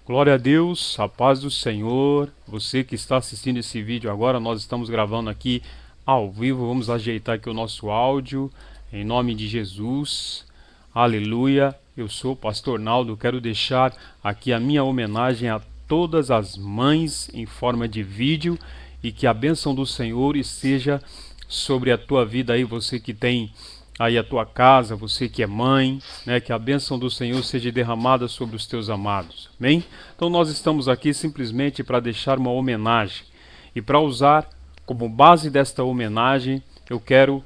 Glória a Deus, a paz do Senhor. Você que está assistindo esse vídeo agora, nós estamos gravando aqui ao vivo. Vamos ajeitar aqui o nosso áudio em nome de Jesus. Aleluia. Eu sou o pastor Naldo. Quero deixar aqui a minha homenagem a todas as mães em forma de vídeo e que a bênção do Senhor esteja sobre a tua vida aí, você que tem aí a tua casa, você que é mãe, né, que a bênção do Senhor seja derramada sobre os teus amados, amém? Então nós estamos aqui simplesmente para deixar uma homenagem, e para usar como base desta homenagem, eu quero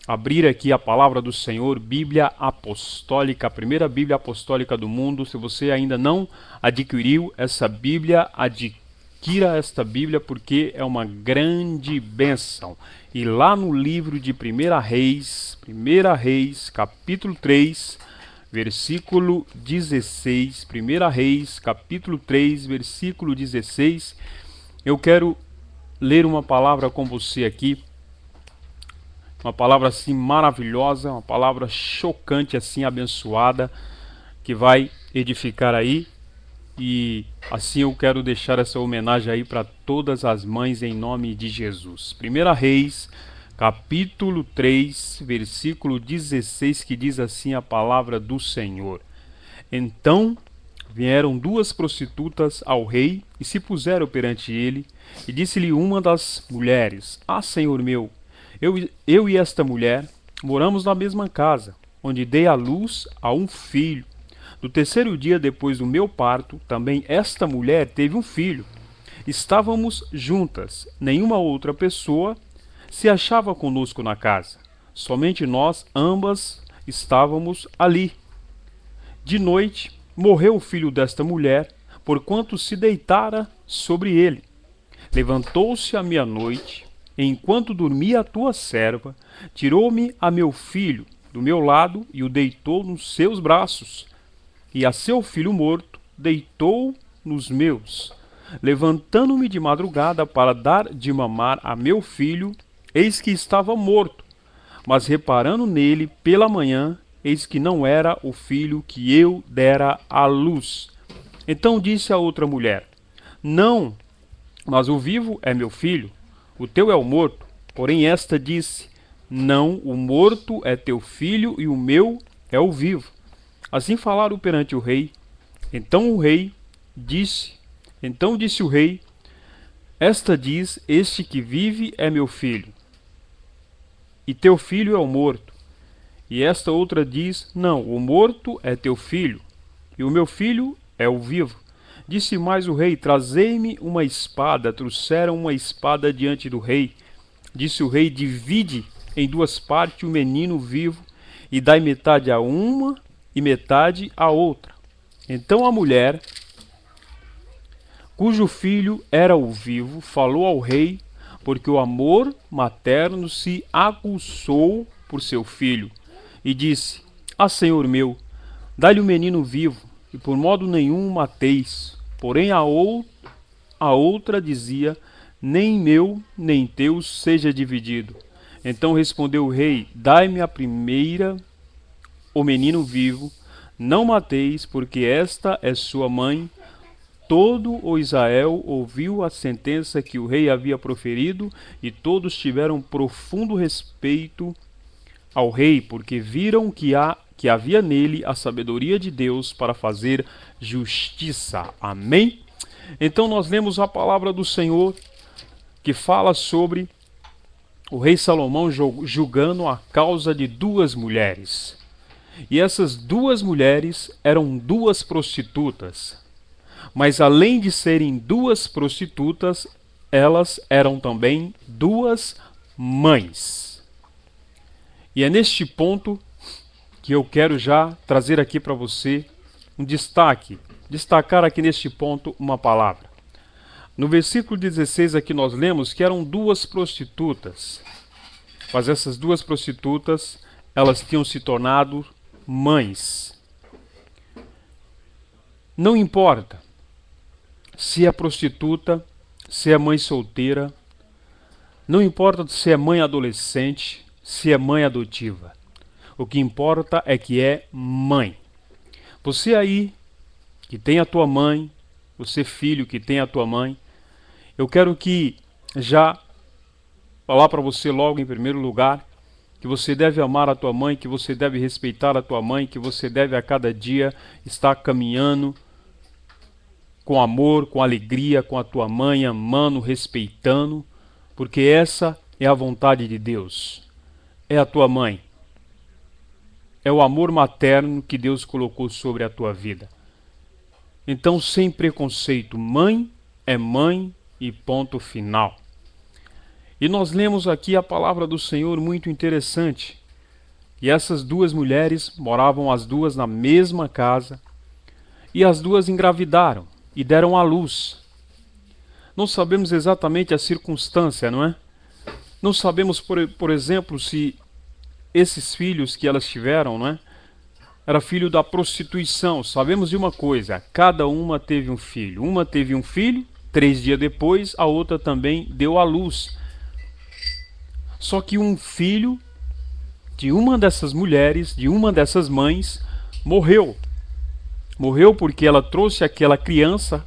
abrir aqui a palavra do Senhor, Bíblia Apostólica, a primeira Bíblia Apostólica do mundo. Se você ainda não adquiriu essa Bíblia, adquira esta Bíblia, porque é uma grande bênção. E lá no livro de 1 Reis, capítulo 3, versículo 16, 1 Reis, capítulo 3, versículo 16, eu quero ler uma palavra com você aqui, uma palavra assim maravilhosa, uma palavra chocante, assim abençoada, que vai edificar aí. E assim eu quero deixar essa homenagem aí para todas as mães em nome de Jesus. 1 Reis, capítulo 3, versículo 16, que diz assim a palavra do Senhor. Então vieram duas prostitutas ao rei e se puseram perante ele, e disse-lhe uma das mulheres: Ah, senhor meu, eu e esta mulher moramos na mesma casa, onde dei à luz a um filho. No terceiro dia depois do meu parto, também esta mulher teve um filho. Estávamos juntas, nenhuma outra pessoa se achava conosco na casa. Somente nós ambas estávamos ali. De noite, morreu o filho desta mulher, porquanto se deitara sobre ele. Levantou-se à meia-noite, enquanto dormia a tua serva, tirou-me a meu filho do meu lado e o deitou nos seus braços. E a seu filho morto deitou nos meus. Levantando-me de madrugada para dar de mamar a meu filho, eis que estava morto. Mas reparando nele pela manhã, eis que não era o filho que eu dera à luz. Então disse a outra mulher: Não, mas o vivo é meu filho, o teu é o morto. Porém esta disse: Não, o morto é teu filho e o meu é o vivo. Assim falaram perante o rei. Então disse o rei: Esta diz: Este que vive é meu filho, e teu filho é o morto. E esta outra diz: Não, o morto é teu filho, e o meu filho é o vivo. Disse mais o rei: Trazei-me uma espada. Trouxeram uma espada diante do rei. Disse o rei: Divide em duas partes o menino vivo, e dai metade a uma e metade a outra. Então a mulher, cujo filho era o vivo, falou ao rei, porque o amor materno se aguçou por seu filho, e disse: Ah, senhor meu, dá-lhe o menino vivo, e por modo nenhum o mateis. Porém a outra dizia: Nem meu, nem teu seja dividido. Então respondeu o rei: Dai-me a primeira o menino vivo, não mateis, porque esta é sua mãe. Todo o Israel ouviu a sentença que o rei havia proferido, e todos tiveram profundo respeito ao rei, porque viram que havia nele a sabedoria de Deus para fazer justiça. Amém? Então nós lemos a palavra do Senhor que fala sobre o rei Salomão julgando a causa de duas mulheres. E essas duas mulheres eram duas prostitutas. Mas além de serem duas prostitutas, elas eram também duas mães. E é neste ponto que eu quero já trazer aqui para você um destacar aqui neste ponto uma palavra. No versículo 16 aqui nós lemos que eram duas prostitutas, mas essas duas prostitutas, elas tinham se tornado mães. Não importa se é prostituta, se é mãe solteira, não importa se é mãe adolescente, se é mãe adotiva. O que importa é que é mãe. Você aí, que tem a tua mãe, você filho que tem a tua mãe, eu quero que já falar para você logo em primeiro lugar que você deve amar a tua mãe, que você deve respeitar a tua mãe, que você deve a cada dia estar caminhando com amor, com alegria, com a tua mãe, amando, respeitando, porque essa é a vontade de Deus. É a tua mãe. É o amor materno que Deus colocou sobre a tua vida. Então, sem preconceito, mãe é mãe e ponto final. E nós lemos aqui a palavra do Senhor muito interessante. E essas duas mulheres moravam as duas na mesma casa, e as duas engravidaram e deram à luz. Não sabemos exatamente a circunstância, não é? Não sabemos, por exemplo, se esses filhos que elas tiveram, não é? Era filho da prostituição. Sabemos de uma coisa, cada uma teve um filho. Uma teve um filho, 3 dias depois, a outra também deu à luz. Só que um filho de uma dessas mulheres, de uma dessas mães, morreu. Morreu porque ela trouxe aquela criança,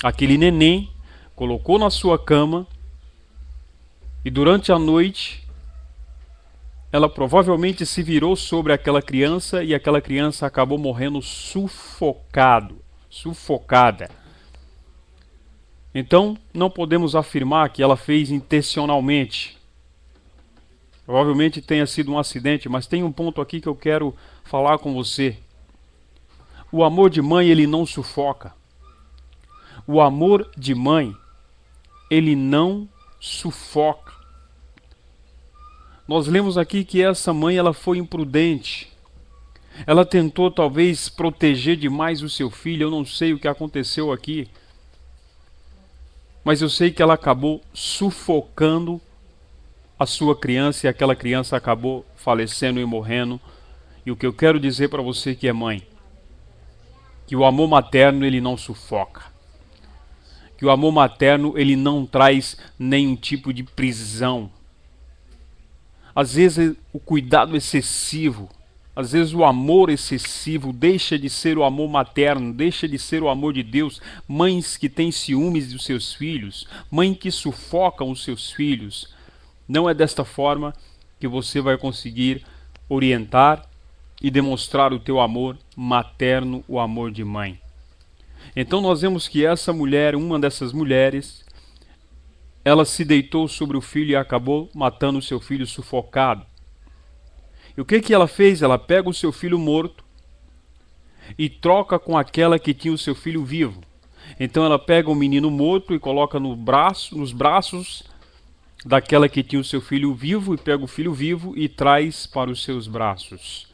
aquele neném, colocou na sua cama e durante a noite ela provavelmente se virou sobre aquela criança e aquela criança acabou morrendo sufocada. Então, não podemos afirmar que ela fez intencionalmente. Provavelmente tenha sido um acidente, mas tem um ponto aqui que eu quero falar com você. O amor de mãe, ele não sufoca. O amor de mãe, ele não sufoca. Nós lemos aqui que essa mãe, ela foi imprudente. Ela tentou talvez proteger demais o seu filho. Eu não sei o que aconteceu aqui. Mas eu sei que ela acabou sufocando a sua criança e aquela criança acabou falecendo e morrendo. E o que eu quero dizer para você que é mãe, que o amor materno ele não sufoca. Que o amor materno ele não traz nenhum tipo de prisão. Às vezes o cuidado excessivo, às vezes o amor excessivo deixa de ser o amor materno, deixa de ser o amor de Deus. Mães que têm ciúmes dos seus filhos, mães que sufocam os seus filhos. Não é desta forma que você vai conseguir orientar e demonstrar o teu amor materno, o amor de mãe. Então nós vemos que essa mulher, uma dessas mulheres, ela se deitou sobre o filho e acabou matando o seu filho sufocado. E o que ela fez? Ela pega o seu filho morto e troca com aquela que tinha o seu filho vivo. Então ela pega o menino morto e coloca nos braços daquela que tinha o seu filho vivo, e pega o filho vivo e traz para os seus braços.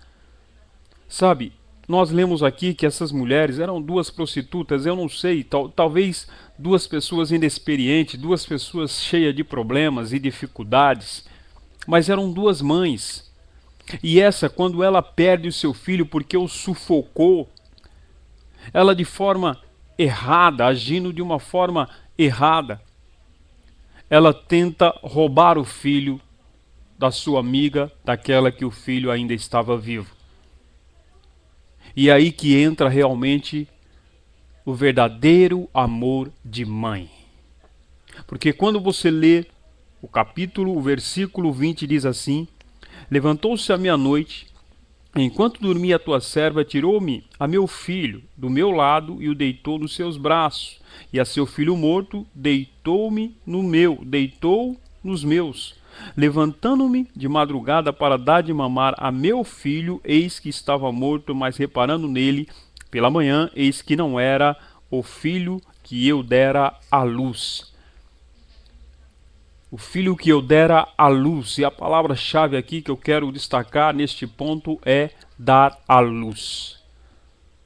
Sabe, nós lemos aqui que essas mulheres eram duas prostitutas, eu não sei, talvez duas pessoas inexperientes, duas pessoas cheias de problemas e dificuldades, mas eram duas mães. E essa, quando ela perde o seu filho porque o sufocou, ela de forma errada, agindo de uma forma errada, ela tenta roubar o filho da sua amiga, daquela que o filho ainda estava vivo. E aí que entra realmente o verdadeiro amor de mãe. Porque quando você lê o versículo 20 diz assim: levantou-se à meia-noite, enquanto dormia a tua serva, tirou-me a meu filho do meu lado e o deitou nos seus braços. E a seu filho morto deitou nos meus. Levantando-me de madrugada para dar de mamar a meu filho, eis que estava morto, mas reparando nele, pela manhã, eis que não era o filho que eu dera à luz. O filho que eu dera à luz. E a palavra-chave aqui que eu quero destacar neste ponto é dar à luz.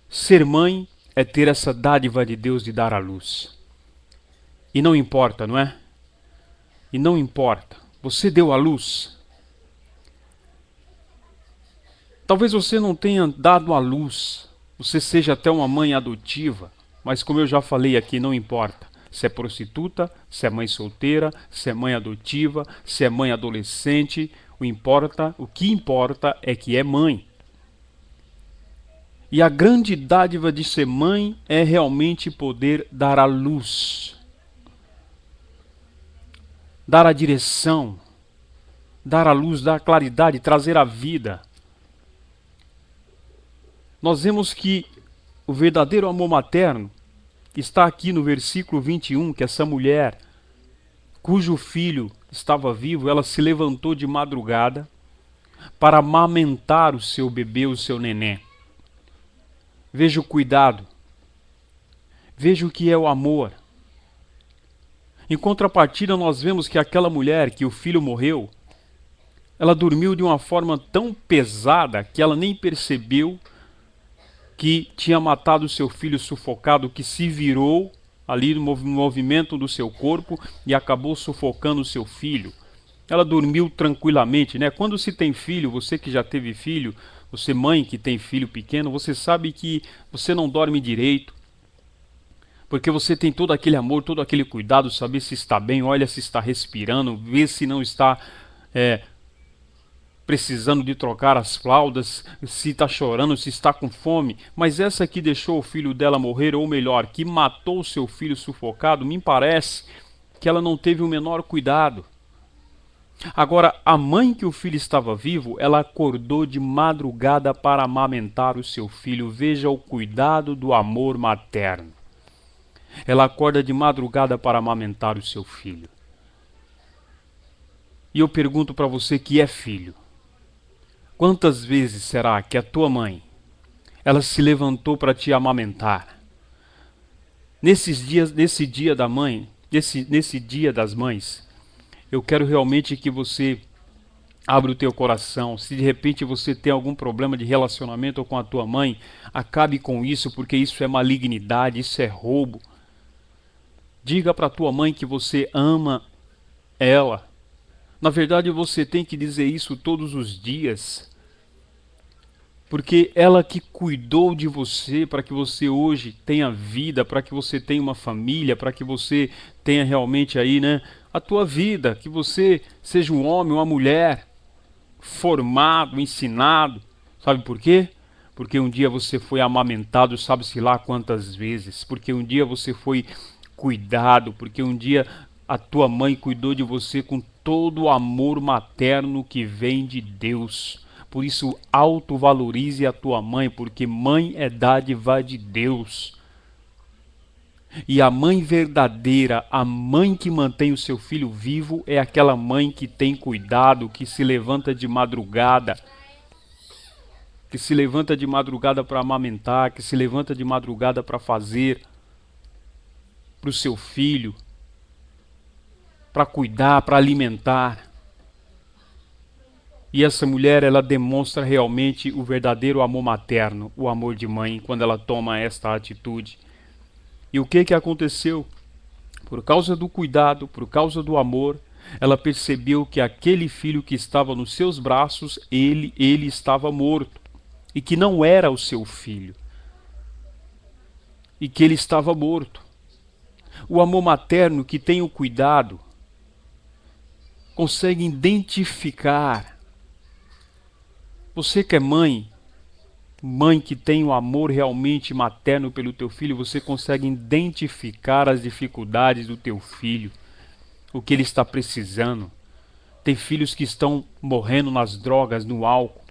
Ser mãe é ter essa dádiva de Deus de dar à luz. E não importa, não é? E não importa. Você deu à luz. Talvez você não tenha dado à luz. Você seja até uma mãe adotiva. Mas como eu já falei aqui, não importa. Se é prostituta, se é mãe solteira, se é mãe adotiva, se é mãe adolescente. O que importa é que é mãe. E a grande dádiva de ser mãe é realmente poder dar a luz, dar a direção, dar a luz, dar a claridade, trazer a vida. Nós vemos que o verdadeiro amor materno está aqui no versículo 21, que essa mulher, cujo filho estava vivo, ela se levantou de madrugada para amamentar o seu bebê, o seu neném. Veja o cuidado, veja o que é o amor. Em contrapartida, nós vemos que aquela mulher, que o filho morreu, ela dormiu de uma forma tão pesada que ela nem percebeu que tinha matado o seu filho sufocado, que se virou ali no movimento do seu corpo e acabou sufocando o seu filho. Ela dormiu tranquilamente, né? Quando se tem filho, você que já teve filho, você mãe que tem filho pequeno, você sabe que você não dorme direito, porque você tem todo aquele amor, todo aquele cuidado, saber se está bem, olha se está respirando, vê se não está precisando de trocar as fraldas, se está chorando, se está com fome. Mas essa que deixou o filho dela morrer, ou melhor, que matou o seu filho sufocado, me parece que ela não teve o menor cuidado. Agora, a mãe que o filho estava vivo, ela acordou de madrugada para amamentar o seu filho. Veja o cuidado do amor materno. Ela acorda de madrugada para amamentar o seu filho. E eu pergunto para você que é filho, quantas vezes será que a tua mãe, ela se levantou para te amamentar? Nesses dias, nesse dia da mãe, nesse dia das mães, eu quero realmente que você abra o teu coração. Se de repente você tem algum problema de relacionamento com a tua mãe, acabe com isso, porque isso é malignidade, isso é roubo. Diga para a tua mãe que você ama ela. Na verdade, você tem que dizer isso todos os dias, porque ela que cuidou de você para que você hoje tenha vida, para que você tenha uma família, para que você tenha realmente aí, né, a tua vida, que você seja um homem, uma mulher, formado, ensinado. Sabe por quê? Porque um dia você foi amamentado, sabe-se lá quantas vezes, porque um dia você foi cuidado, porque um dia a tua mãe cuidou de você com todo o amor materno que vem de Deus. Por isso, autovalorize a tua mãe, porque mãe é dádiva de Deus. E a mãe verdadeira, a mãe que mantém o seu filho vivo, é aquela mãe que tem cuidado, que se levanta de madrugada, para amamentar, que se levanta de madrugada para fazer para o seu filho, para cuidar, para alimentar. E essa mulher, ela demonstra realmente o verdadeiro amor materno, o amor de mãe, quando ela toma esta atitude. E o que aconteceu? Por causa do cuidado, por causa do amor, ela percebeu que aquele filho que estava nos seus braços, ele estava morto. E que não era o seu filho. E que ele estava morto. O amor materno que tem o cuidado consegue identificar. Você que é mãe que tem o amor realmente materno pelo teu filho, você consegue identificar as dificuldades do teu filho, o que ele está precisando. Tem filhos que estão morrendo nas drogas, no álcool,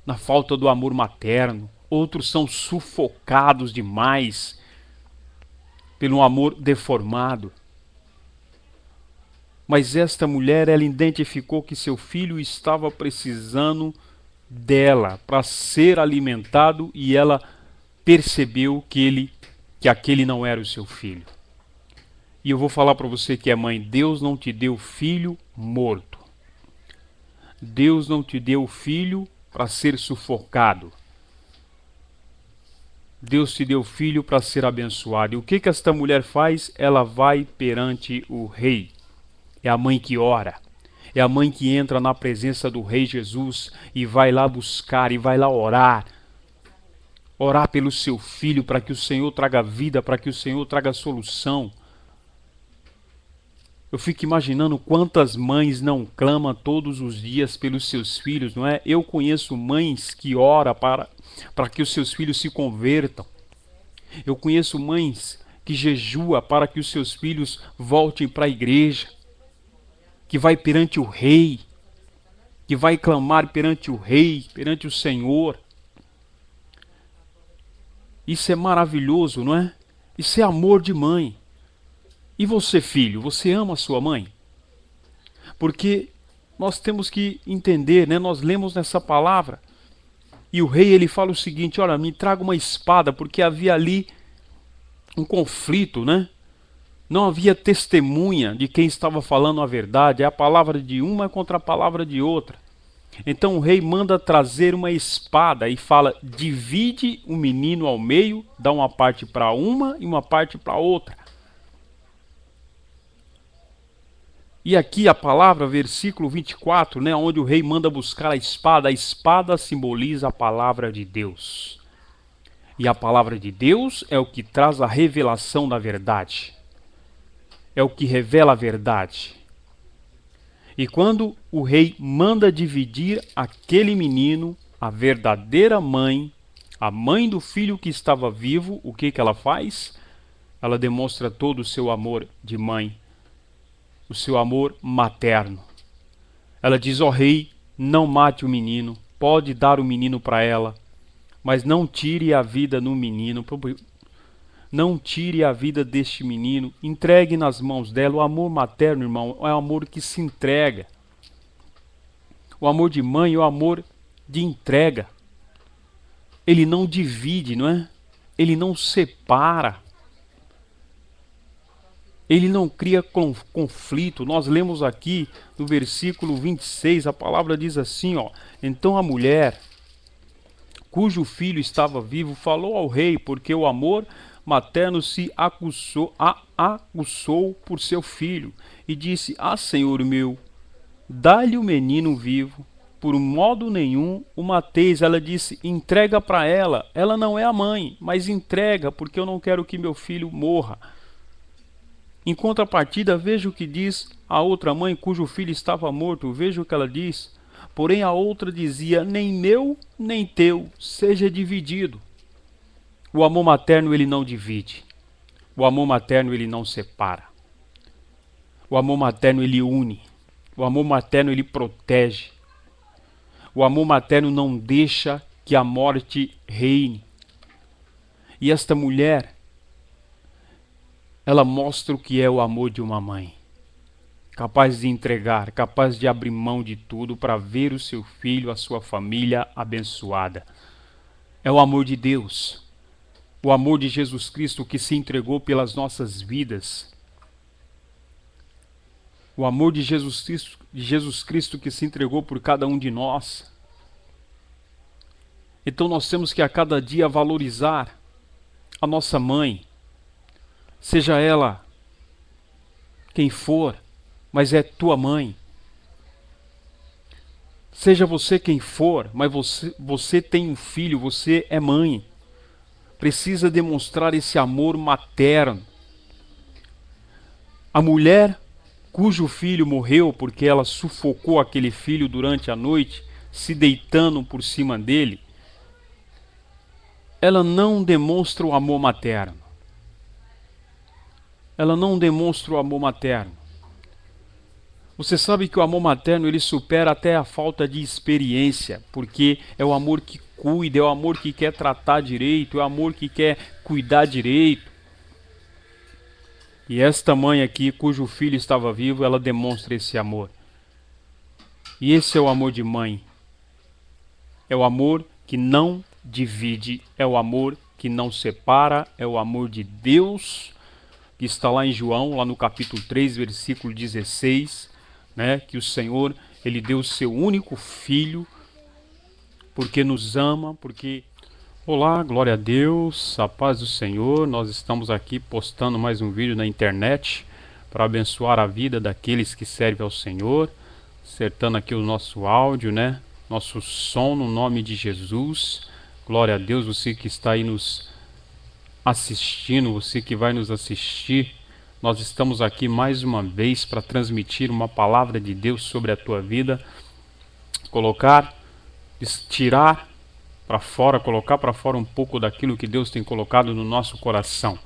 na falta do amor materno. Outros são sufocados demais pelo amor deformado. Mas esta mulher, ela identificou que seu filho estava precisando dela para ser alimentado, e ela percebeu que aquele não era o seu filho. E eu vou falar para você que é mãe, Deus não te deu filho morto. Deus não te deu filho para ser sufocado. Deus te deu filho para ser abençoado. E o que esta mulher faz? Ela vai perante o rei. É a mãe que ora. É a mãe que entra na presença do Rei Jesus e vai lá buscar, e vai lá orar. Orar pelo seu filho, para que o Senhor traga vida, para que o Senhor traga solução. Eu fico imaginando quantas mães não clamam todos os dias pelos seus filhos, não é? Eu conheço mães que oram para que os seus filhos se convertam. Eu conheço mães que jejuam para que os seus filhos voltem para a igreja, que vai perante o rei, que vai clamar perante o rei, perante o Senhor. Isso é maravilhoso, não é? Isso é amor de mãe. E você, filho, você ama a sua mãe? Porque nós temos que entender, né? Nós lemos nessa palavra, e o rei ele fala o seguinte: olha, me traga uma espada, porque havia ali um conflito, né? Não havia testemunha de quem estava falando a verdade, é a palavra de uma contra a palavra de outra. Então o rei manda trazer uma espada e fala: divide o menino ao meio, dá uma parte para uma e uma parte para outra. E aqui a palavra, versículo 24, né, onde o rei manda buscar a espada simboliza a palavra de Deus. E a palavra de Deus é o que traz a revelação da verdade. É o que revela a verdade. E quando o rei manda dividir aquele menino, a verdadeira mãe, a mãe do filho que estava vivo, o que ela faz? Ela demonstra todo o seu amor de mãe, o seu amor materno. Ela diz: ó rei, não mate o menino, pode dar o menino para ela, mas não tire a vida no menino, não tire a vida deste menino, entregue nas mãos dela. O amor materno, irmão, é o amor que se entrega. O amor de mãe é o amor de entrega. Ele não divide, não é? Ele não separa. Ele não cria conflito. Nós lemos aqui no versículo 26, a palavra diz assim, ó: então a mulher, cujo filho estava vivo, falou ao rei, porque o amor materno se aguçou por seu filho, e disse: ah, senhor meu, dá-lhe o menino vivo, por modo nenhum o mateis. Ela disse: entrega para ela. Ela não é a mãe, mas entrega, porque eu não quero que meu filho morra. Em contrapartida, veja o que diz a outra mãe, cujo filho estava morto. Veja o que ela diz. Porém a outra dizia: nem meu, nem teu, seja dividido. O amor materno ele não divide. O amor materno ele não separa. O amor materno ele une. O amor materno ele protege. O amor materno não deixa que a morte reine. E esta mulher, ela mostra o que é o amor de uma mãe. Capaz de entregar, capaz de abrir mão de tudo para ver o seu filho, a sua família abençoada. É o amor de Deus. O amor de Jesus Cristo que se entregou pelas nossas vidas. O amor de Jesus Cristo que se entregou por cada um de nós. Então nós temos que a cada dia valorizar a nossa mãe, seja ela quem for, mas é tua mãe. Seja você quem for, mas você tem um filho, você é mãe. Precisa demonstrar esse amor materno. A mulher cujo filho morreu porque ela sufocou aquele filho durante a noite, se deitando por cima dele, ela não demonstra o amor materno. Ela não demonstra o amor materno. Você sabe que o amor materno ele supera até a falta de experiência, porque é o amor que cuida, é o amor que quer tratar direito, é o amor que quer cuidar direito. E esta mãe aqui, cujo filho estava vivo, ela demonstra esse amor. E esse é o amor de mãe. É o amor que não divide, é o amor que não separa, é o amor de Deus, que está lá em João, lá no capítulo 3, versículo 16, né, que o Senhor, ele deu o seu único filho, porque nos ama, porque... Olá, glória a Deus, a paz do Senhor. Nós estamos aqui postando mais um vídeo na internet para abençoar a vida daqueles que servem ao Senhor, acertando aqui o nosso áudio, né, nosso som no nome de Jesus. Glória a Deus, você que está aí nos assistindo, você que vai nos assistir Nós estamos aqui mais uma vez para transmitir uma palavra de Deus sobre a tua vida, tirar para fora, colocar para fora um pouco daquilo que Deus tem colocado no nosso coração.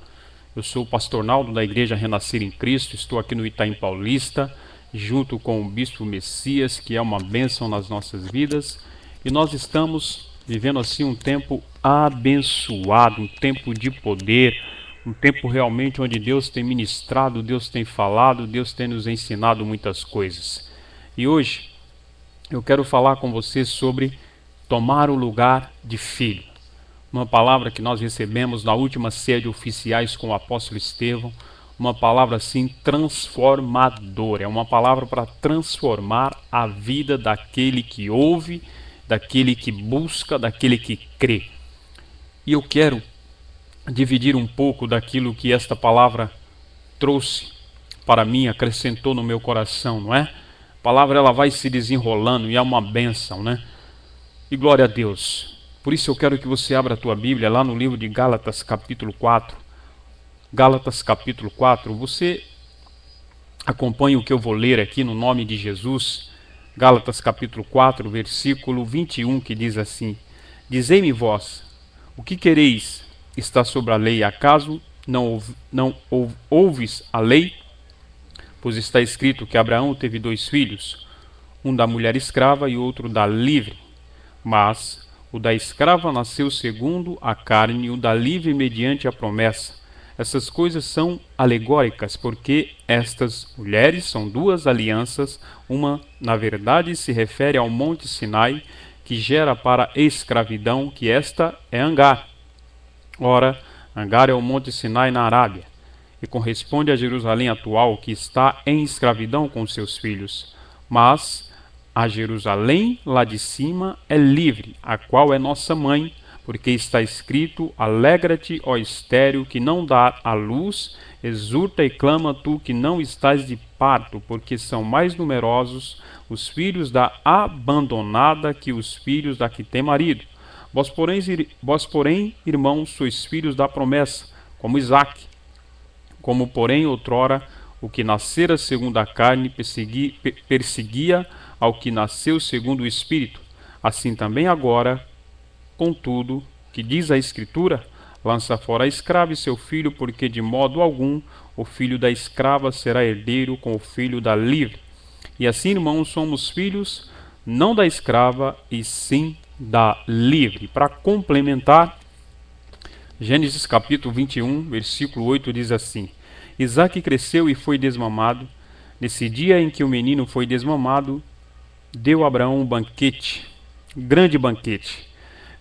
Eu sou o pastor Naldo da Igreja Renascer em Cristo, estou aqui no Itaim Paulista, junto com o Bispo Messias, que é uma bênção nas nossas vidas, e nós estamos vivendo assim um tempo abençoado, um tempo de poder, um tempo realmente onde Deus tem ministrado, Deus tem falado, Deus tem nos ensinado muitas coisas. E hoje eu quero falar com você sobre tomar o lugar de filho. Uma palavra que nós recebemos na última ceia de oficiais com o apóstolo Estevão, uma palavra assim transformadora, é uma palavra para transformar a vida daquele que ouve, daquele que busca, daquele que crê. E eu quero dividir um pouco daquilo que esta palavra trouxe para mim, acrescentou no meu coração, não é? A palavra ela vai se desenrolando e é uma bênção, né? E glória a Deus. Por isso eu quero que você abra a tua Bíblia lá no livro de Gálatas capítulo 4. Gálatas capítulo 4, você acompanha o que eu vou ler aqui no nome de Jesus. Gálatas capítulo 4, versículo 21, que diz assim: Dizei-me vós, o que quereis? Está sobre a lei, acaso não ouves a lei? Pois está escrito que Abraão teve 2 filhos, um da mulher escrava e outro da livre. Mas o da escrava nasceu segundo a carne, e o da livre mediante a promessa. Essas coisas são alegóricas, porque estas mulheres são 2 alianças. Uma, na verdade, se refere ao monte Sinai, que gera para a escravidão, que esta é Agar. Ora, Agar é o monte Sinai na Arábia, e corresponde a Jerusalém atual, que está em escravidão com seus filhos. Mas a Jerusalém lá de cima é livre, a qual é nossa mãe, porque está escrito: Alegra-te, ó estéril, que não dá à luz, exulta e clama tu que não estás de parto, porque são mais numerosos os filhos da abandonada que os filhos da que tem marido. Vós, porém, irmãos, sois filhos da promessa, como Isaque. Como, porém, outrora, o que nascera segundo a carne perseguia ao que nasceu segundo o Espírito, assim também agora, contudo, que diz a Escritura: lança fora a escrava e seu filho, porque de modo algum o filho da escrava será herdeiro com o filho da livre. E assim, irmãos, somos filhos, não da escrava, e sim da livre. Para complementar, Gênesis capítulo 21, versículo 8 diz assim: Isaque cresceu e foi desmamado. Nesse dia em que o menino foi desmamado, deu Abraão um banquete, grande banquete.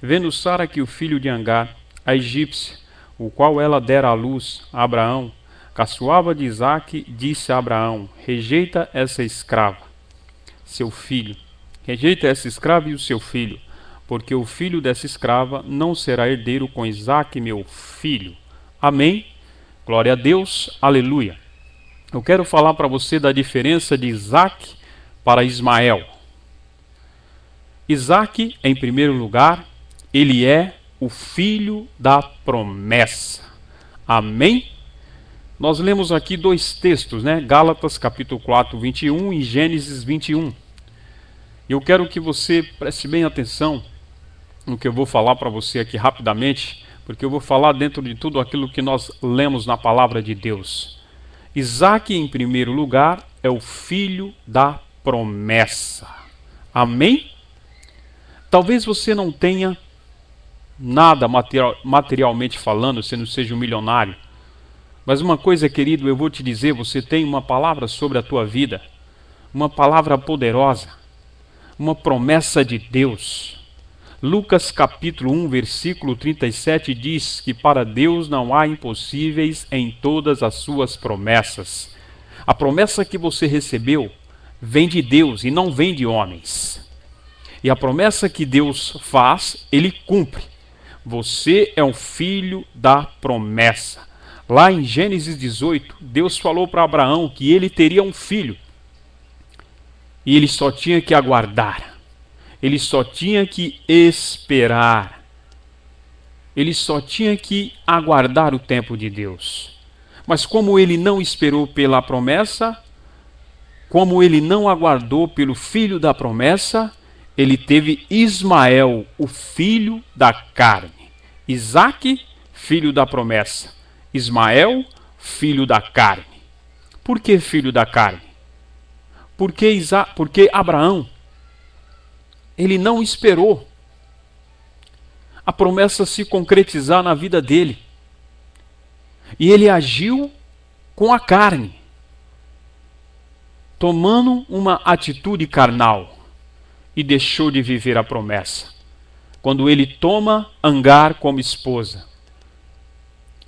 Vendo Sara que o filho de Agar, a egípcia, o qual ela dera à luz a Abraão, caçoava de Isaque, disse a Abraão: rejeita essa escrava, seu filho. Rejeita essa escrava e o seu filho, porque o filho dessa escrava não será herdeiro com Isaque, meu filho. Amém? Glória a Deus, aleluia. Eu quero falar para você da diferença de Isaque para Ismael. Isaque, em primeiro lugar, ele é o filho da promessa. Amém? Nós lemos aqui 2 textos, né? Gálatas capítulo 4, 21 e Gênesis 21. Eu quero que você preste bem atenção no que eu vou falar para você aqui rapidamente, porque eu vou falar dentro de tudo aquilo que nós lemos na palavra de Deus. Isaque, em primeiro lugar, é o filho da promessa. Amém? Talvez você não tenha nada materialmente falando, você não seja um milionário. Mas uma coisa, querido, eu vou te dizer, você tem uma palavra sobre a tua vida, uma palavra poderosa, uma promessa de Deus. Lucas capítulo 1, versículo 37 diz que para Deus não há impossíveis em todas as suas promessas. A promessa que você recebeu vem de Deus e não vem de homens. E a promessa que Deus faz, Ele cumpre. Você é um filho da promessa. Lá em Gênesis 18, Deus falou para Abraão que ele teria um filho. E ele só tinha que aguardar. Ele só tinha que esperar. Ele só tinha que aguardar o tempo de Deus. Mas como ele não esperou pela promessa, como ele não aguardou pelo filho da promessa, ele teve Ismael, o filho da carne. Isaque, filho da promessa. Ismael, filho da carne. Por que filho da carne? Porque Abraão, ele não esperou a promessa se concretizar na vida dele. E ele agiu com a carne, tomando uma atitude carnal, e deixou de viver a promessa. Quando ele toma Agar como esposa,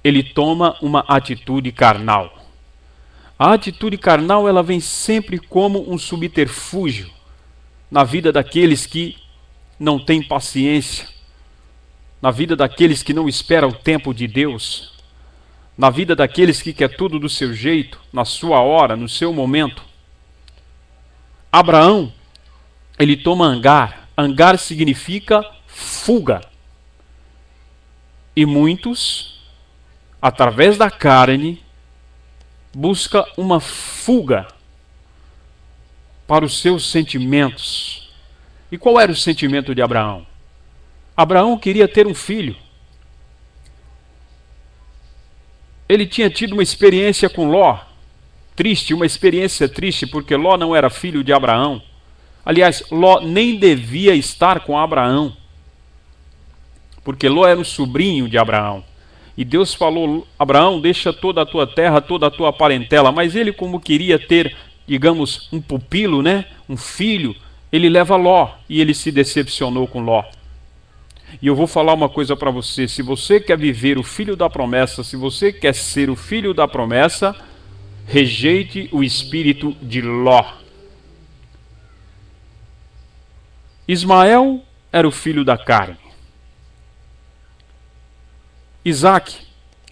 ele toma uma atitude carnal. A atitude carnal, ela vem sempre como um subterfúgio na vida daqueles que não têm paciência, na vida daqueles que não esperam o tempo de Deus, na vida daqueles que quer tudo do seu jeito, na sua hora, no seu momento. Abraão, ele toma Agar. Agar significa fuga. E muitos, através da carne, buscam uma fuga para os seus sentimentos. E qual era o sentimento de Abraão? Abraão queria ter um filho. Ele tinha tido uma experiência com Ló, triste, uma experiência triste, porque Ló não era filho de Abraão. Aliás, Ló nem devia estar com Abraão, porque Ló era um sobrinho de Abraão. E Deus falou: Abraão, deixa toda a tua terra, toda a tua parentela. Mas ele, como queria ter, digamos, um pupilo, né? Um filho, ele leva Ló, e ele se decepcionou com Ló. E eu vou falar uma coisa para você: se você quer viver o filho da promessa, se você quer ser o filho da promessa, rejeite o espírito de Ló. Ismael era o filho da carne. Isaque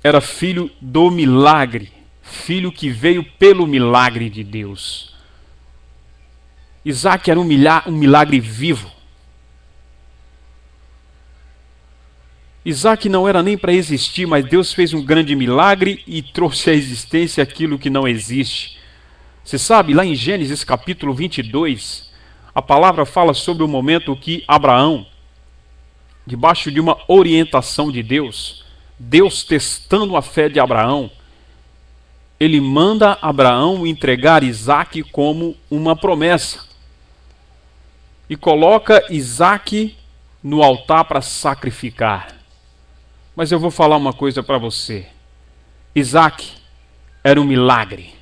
era filho do milagre, filho que veio pelo milagre de Deus. Isaque era um milagre vivo. Isaque não era nem para existir, mas Deus fez um grande milagre e trouxe à existência aquilo que não existe. Você sabe, lá em Gênesis capítulo 22, a palavra fala sobre o momento que Abraão, debaixo de uma orientação de Deus, Deus testando a fé de Abraão, ele manda Abraão entregar Isaque como uma promessa. E coloca Isaque no altar para sacrificar. Mas eu vou falar uma coisa para você. Isaque era um milagre.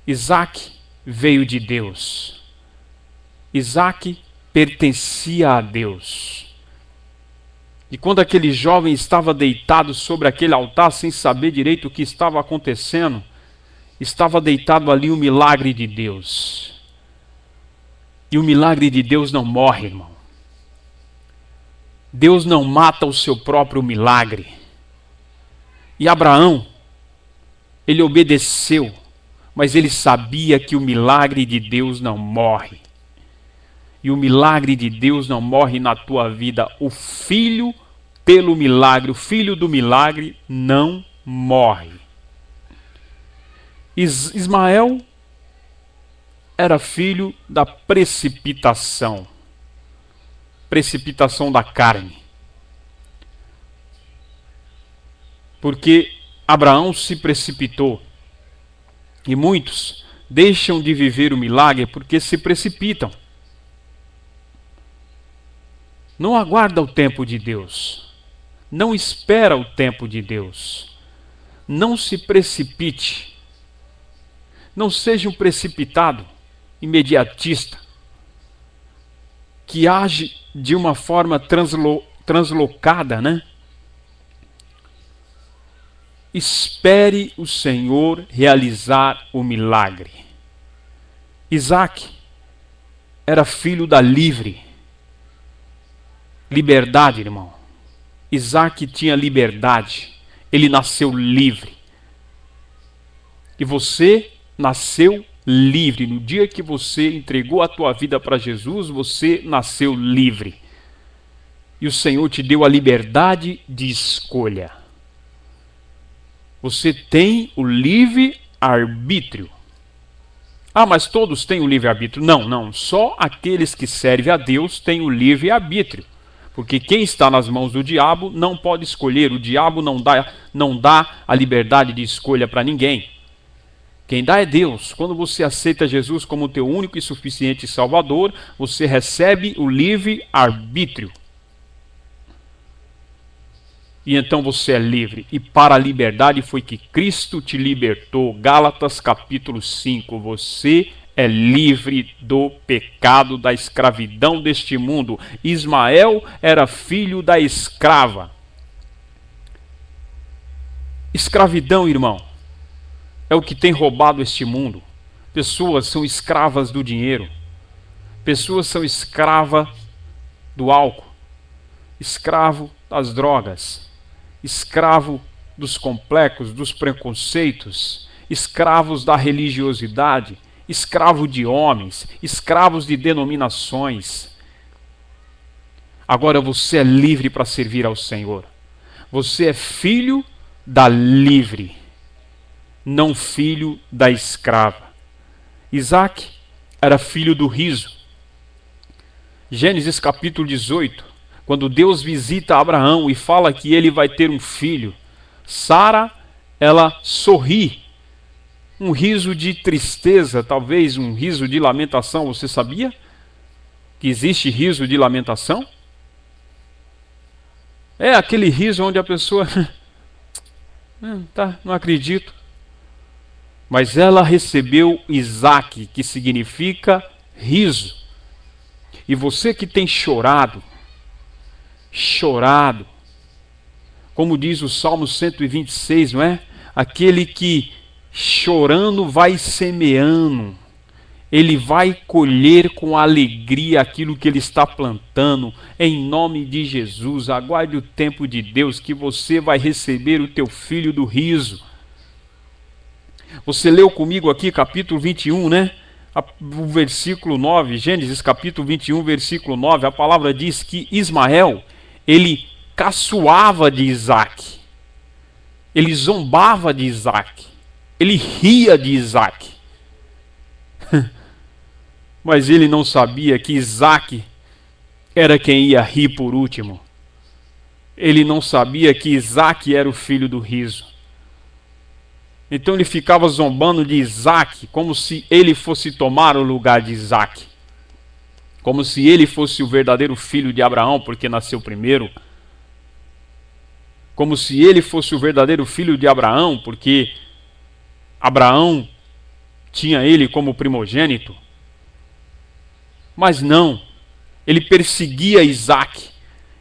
Isaque veio de Deus. Isaque pertencia a Deus. E quando aquele jovem estava deitado sobre aquele altar, sem saber direito o que estava acontecendo, estava deitado ali o milagre de Deus. E o milagre de Deus não morre, irmão. Deus não mata o seu próprio milagre. E Abraão, ele obedeceu, mas ele sabia que o milagre de Deus não morre. E o milagre de Deus não morre na tua vida. O filho pelo milagre, o filho do milagre não morre. Ismael era filho da precipitação. Precipitação da carne. Porque Abraão se precipitou. E muitos deixam de viver o milagre porque se precipitam. Não aguarda o tempo de Deus. Não espera o tempo de Deus. Não se precipite. Não seja um precipitado, imediatista, que age de uma forma translocada, né? Espere o Senhor realizar o milagre. Isaque era filho da liberdade, irmão. Isaque tinha liberdade. Ele nasceu livre. E você nasceu livre. No dia que você entregou a tua vida para Jesus, você nasceu livre. E o Senhor te deu a liberdade de escolha. Você tem o livre-arbítrio. Ah, mas todos têm o livre-arbítrio. Não, não. Só aqueles que servem a Deus têm o livre-arbítrio. Porque quem está nas mãos do diabo não pode escolher. O diabo não dá a liberdade de escolha para ninguém. Quem dá é Deus. Quando você aceita Jesus como teu único e suficiente Salvador, você recebe o livre-arbítrio. E então você é livre. E para a liberdade foi que Cristo te libertou. Gálatas capítulo 5. Você é livre do pecado, da escravidão deste mundo. Ismael era filho da escrava. Escravidão, irmão, é o que tem roubado este mundo. Pessoas são escravas do dinheiro. Pessoas são escravas do álcool. Escravo das drogas. Escravo dos complexos, dos preconceitos, escravos da religiosidade, escravo de homens, escravos de denominações. Agora você é livre para servir ao Senhor. Você é filho da livre, não filho da escrava. Isaac era filho do riso. Gênesis capítulo 18. Quando Deus visita Abraão e fala que ele vai ter um filho, Sara, ela sorri. Um riso de tristeza, talvez um riso de lamentação. Você sabia que existe riso de lamentação? É aquele riso onde a pessoa... não acredito. Mas ela recebeu Isaac, que significa riso. E você que tem chorado, como diz o Salmo 126, não é? Aquele que chorando vai semeando, ele vai colher com alegria aquilo que ele está plantando. Em nome de Jesus, aguarde o tempo de Deus que você vai receber o teu filho do riso. Você leu comigo aqui capítulo 21, né? O versículo 9, Gênesis capítulo 21, versículo 9, a palavra diz que Ismael, ele caçoava de Isaac, ele zombava de Isaac, ele ria de Isaac. Mas ele não sabia que Isaac era quem ia rir por último. Ele não sabia que Isaac era o filho do riso. Então ele ficava zombando de Isaac, como se ele fosse tomar o lugar de Isaac. Como se ele fosse o verdadeiro filho de Abraão, porque nasceu primeiro. Como se ele fosse o verdadeiro filho de Abraão, porque Abraão tinha ele como primogênito. Mas não, ele perseguia Isaac.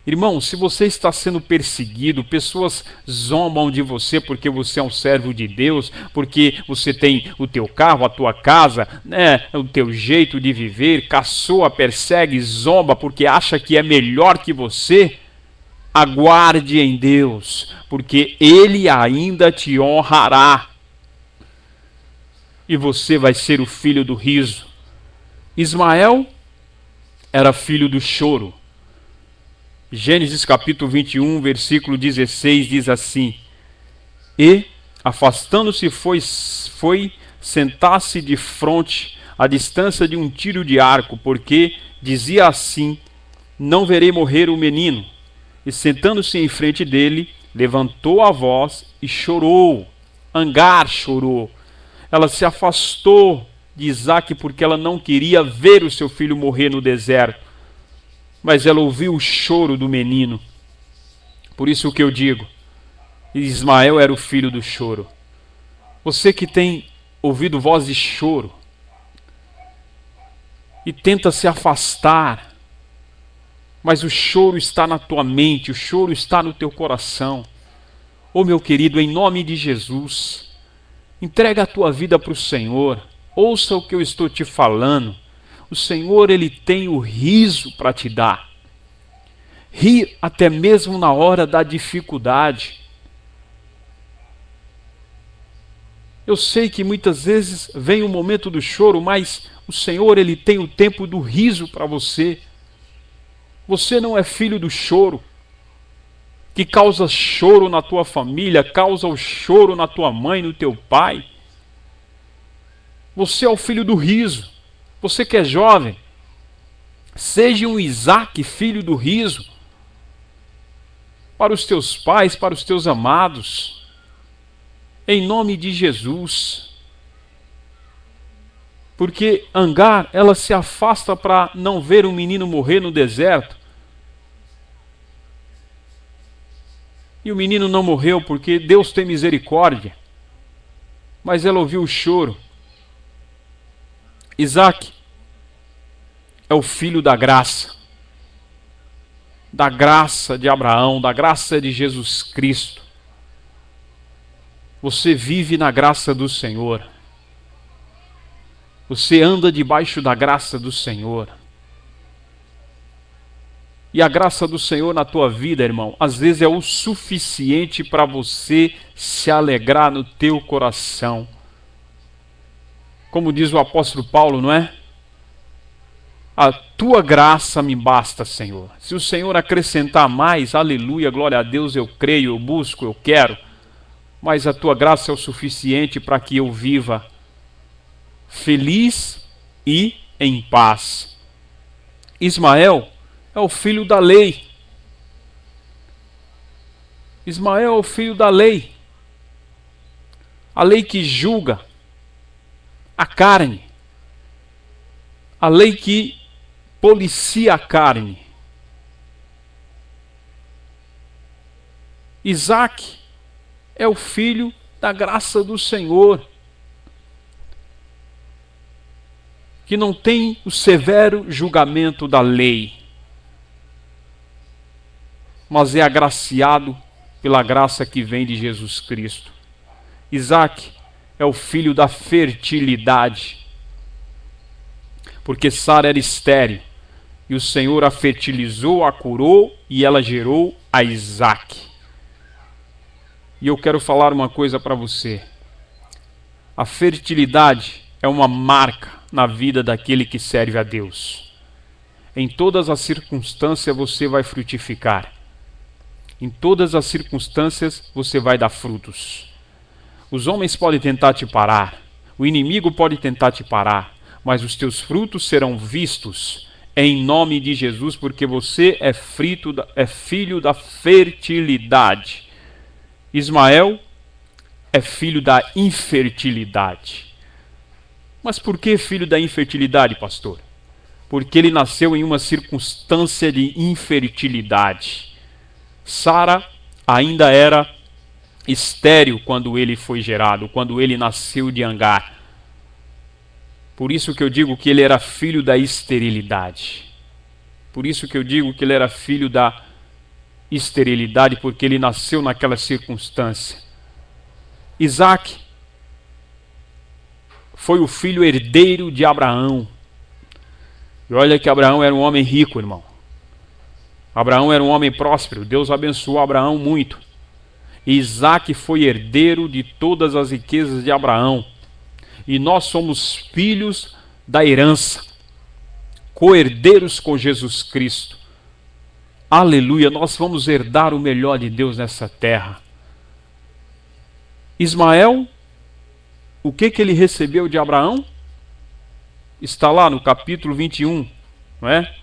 Irmão, se você está sendo perseguido, pessoas zombam de você porque você é um servo de Deus, porque você tem o teu carro, a tua casa, né, o teu jeito de viver, caçoa, persegue, zomba porque acha que é melhor que você, aguarde em Deus, porque Ele ainda te honrará. E você vai ser o filho do riso. Ismael era filho do choro. Gênesis capítulo 21, versículo 16 diz assim: E, afastando-se, foi sentar-se de fronte, à distância de um tiro de arco, porque dizia assim: Não verei morrer o menino. E sentando-se em frente dele, levantou a voz e chorou. Agar chorou. Ela se afastou de Isaac porque ela não queria ver o seu filho morrer no deserto. Mas ela ouviu o choro do menino. Por isso que eu digo, Ismael era o filho do choro. Você que tem ouvido voz de choro e tenta se afastar, mas o choro está na tua mente, o choro está no teu coração. Ô meu querido, em nome de Jesus, entrega a tua vida para o Senhor. Ouça o que eu estou te falando. O Senhor, Ele tem o riso para te dar. Ri até mesmo na hora da dificuldade. Eu sei que muitas vezes vem o momento do choro, mas o Senhor, Ele tem o tempo do riso para você. Você não é filho do choro. que causa choro na tua família, causa o choro na tua mãe, no teu pai. Você é o filho do riso. Você que é jovem, seja um Isaac, filho do riso, para os teus pais, para os teus amados, em nome de Jesus. Porque Agar, ela se afasta para não ver um menino morrer no deserto. E o menino não morreu porque Deus tem misericórdia. Mas ela ouviu o choro. Isaac é o filho da graça de Abraão, da graça de Jesus Cristo. Você vive na graça do Senhor. Você anda debaixo da graça do Senhor. E a graça do Senhor na tua vida, irmão, às vezes é o suficiente para você se alegrar no teu coração. Como diz o apóstolo Paulo, não é? A tua graça me basta, Senhor. Se o Senhor acrescentar mais, aleluia, glória a Deus, eu creio, eu busco, eu quero. Mas a tua graça é o suficiente para que eu viva feliz e em paz. Ismael é o filho da lei. Ismael é o filho da lei. A lei que julga a carne. A lei que policia a carne. Isaac é o filho da graça do Senhor, que não tem o severo julgamento da lei, mas é agraciado pela graça que vem de Jesus Cristo. Isaac é o filho da fertilidade, porque Sara era estéril, e o Senhor a fertilizou, a curou, e ela gerou a Isaac. E eu quero falar uma coisa para você. A fertilidade é uma marca na vida daquele que serve a Deus. Em todas as circunstâncias você vai frutificar. Em todas as circunstâncias você vai dar frutos. Os homens podem tentar te parar, o inimigo pode tentar te parar, mas os teus frutos serão vistos em nome de Jesus, porque você é filho da fertilidade. Ismael é filho da infertilidade. Mas por que filho da infertilidade, pastor? Porque ele nasceu em uma circunstância de infertilidade. Sara ainda era estéril quando ele foi gerado, quando ele nasceu de Agar. Por isso que eu digo que ele era filho da esterilidade. Por isso que eu digo que ele era filho da esterilidade, porque ele nasceu naquela circunstância. Isaac foi o filho herdeiro de Abraão. E olha que Abraão era um homem rico, irmão. Abraão era um homem próspero. Deus abençoou Abraão muito. E Isaac foi herdeiro de todas as riquezas de Abraão. E nós somos filhos da herança, co-herdeiros com Jesus Cristo. Aleluia, nós vamos herdar o melhor de Deus nessa terra. Ismael, o que ele recebeu de Abraão? Está lá no capítulo 21, não é?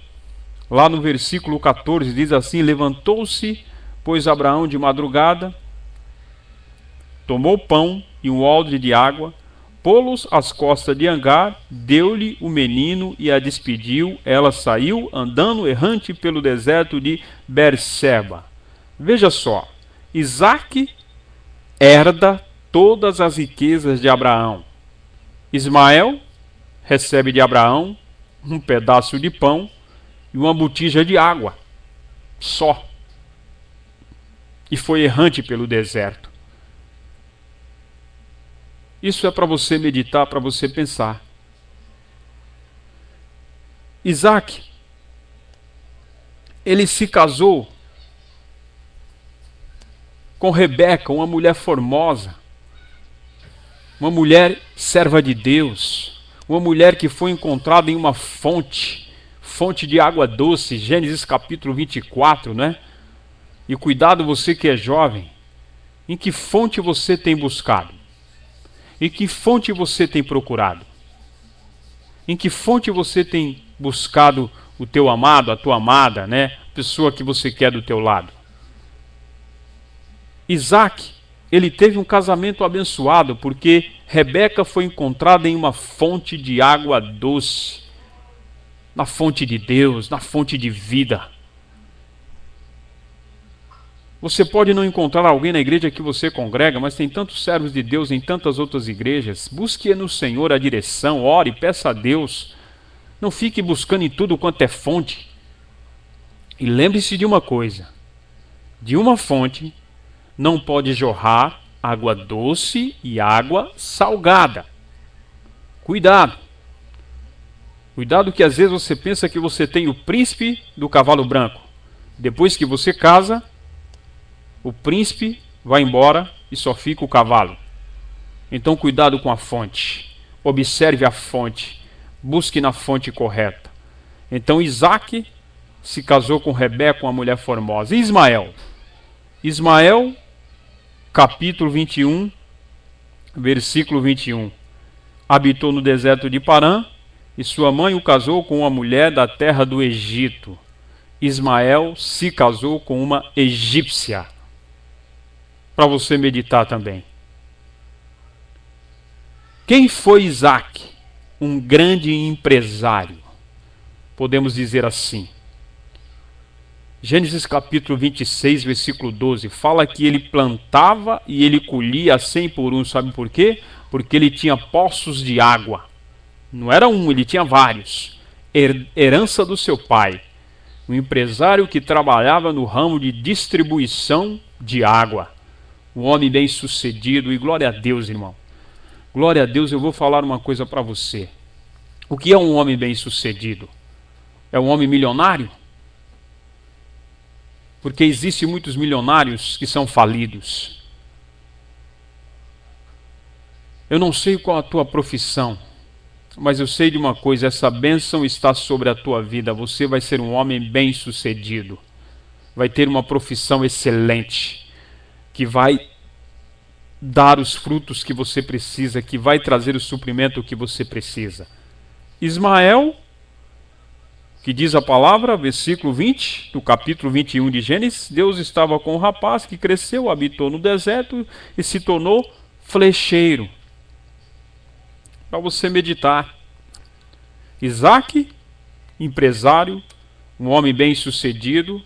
Lá no versículo 14 diz assim: levantou-se, pois Abraão de madrugada, tomou pão e um odre de água, pô-los às costas de Agar, deu-lhe o menino e a despediu. Ela saiu andando errante pelo deserto de Berseba. Veja só, Isaac herda todas as riquezas de Abraão. Ismael recebe de Abraão um pedaço de pão e uma botija de água, só. E foi errante pelo deserto. Isso é para você meditar, para você pensar. Isaac, ele se casou com Rebeca, uma mulher formosa, uma mulher serva de Deus, uma mulher que foi encontrada em uma fonte de água doce, Gênesis capítulo 24, né? E cuidado você que é jovem, em que fonte você tem buscado? Em que fonte você tem procurado? Em que fonte você tem buscado o teu amado, a tua amada, né? Pessoa que você quer do teu lado. Isaac, ele teve um casamento abençoado porque Rebeca foi encontrada em uma fonte de água doce, na fonte de Deus, na fonte de vida. Você pode não encontrar alguém na igreja que você congrega, mas tem tantos servos de Deus em tantas outras igrejas. Busque no Senhor a direção, ore, peça a Deus. Não fique buscando em tudo quanto é fonte. E lembre-se de uma coisa: de uma fonte não pode jorrar água doce e água salgada. Cuidado. Cuidado que às vezes você pensa que você tem o príncipe do cavalo branco. Depois que você casa, o príncipe vai embora e só fica o cavalo. Então cuidado com a fonte. Observe a fonte. Busque na fonte correta. Então Isaac se casou com Rebeca, uma mulher formosa. E Ismael? Ismael, capítulo 21, versículo 21. Habitou no deserto de Parã, e sua mãe o casou com uma mulher da terra do Egito. Ismael se casou com uma egípcia. Para você meditar também. Quem foi Isaac? Um grande empresário. Podemos dizer assim. Gênesis capítulo 26, versículo 12, fala que ele plantava e ele colhia 100 por um. Sabe por quê? Porque ele tinha poços de água. Não era um, ele tinha vários. Herança do seu pai. Um empresário que trabalhava no ramo de distribuição de água. Um homem bem sucedido, e glória a Deus, irmão. Glória a Deus, eu vou falar uma coisa para você. O que é um homem bem sucedido? É um homem milionário? Porque existem muitos milionários que são falidos. Eu não sei qual a tua profissão, mas eu sei de uma coisa: essa bênção está sobre a tua vida. Você vai ser um homem bem sucedido. Vai ter uma profissão excelente, que vai dar os frutos que você precisa, que vai trazer o suprimento que você precisa. Ismael, que diz a palavra, versículo 20, do capítulo 21 de Gênesis, Deus estava com um rapaz que cresceu, habitou no deserto e se tornou flecheiro. Para você meditar. Isaac, empresário, um homem bem-sucedido,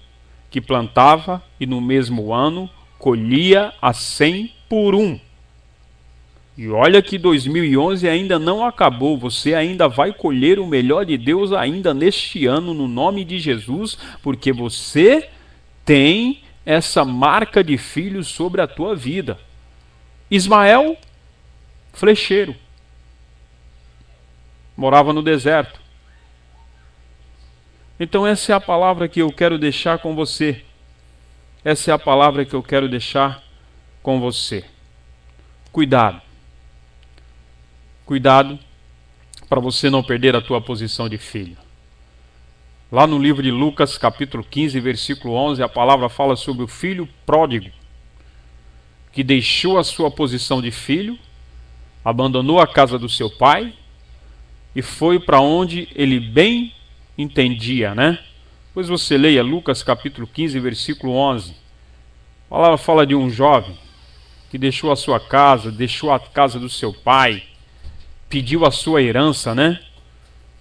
que plantava e no mesmo ano colhia a 100 por um. E olha que 2011 ainda não acabou. Você ainda vai colher o melhor de Deus ainda neste ano, no nome de Jesus, porque você tem essa marca de filho sobre a tua vida. Ismael, flecheiro, morava no deserto. Então essa é a palavra que eu quero deixar com você. Essa é a palavra que eu quero deixar com você. Cuidado. Cuidado para você não perder a tua posição de filho. Lá no livro de Lucas, capítulo 15, versículo 11, a palavra fala sobre o filho pródigo, que deixou a sua posição de filho, abandonou a casa do seu pai e foi para onde ele bem entendia, né? Pois você leia Lucas, capítulo 15, versículo 11. A palavra fala de um jovem que deixou a sua casa, deixou a casa do seu pai, pediu a sua herança, né?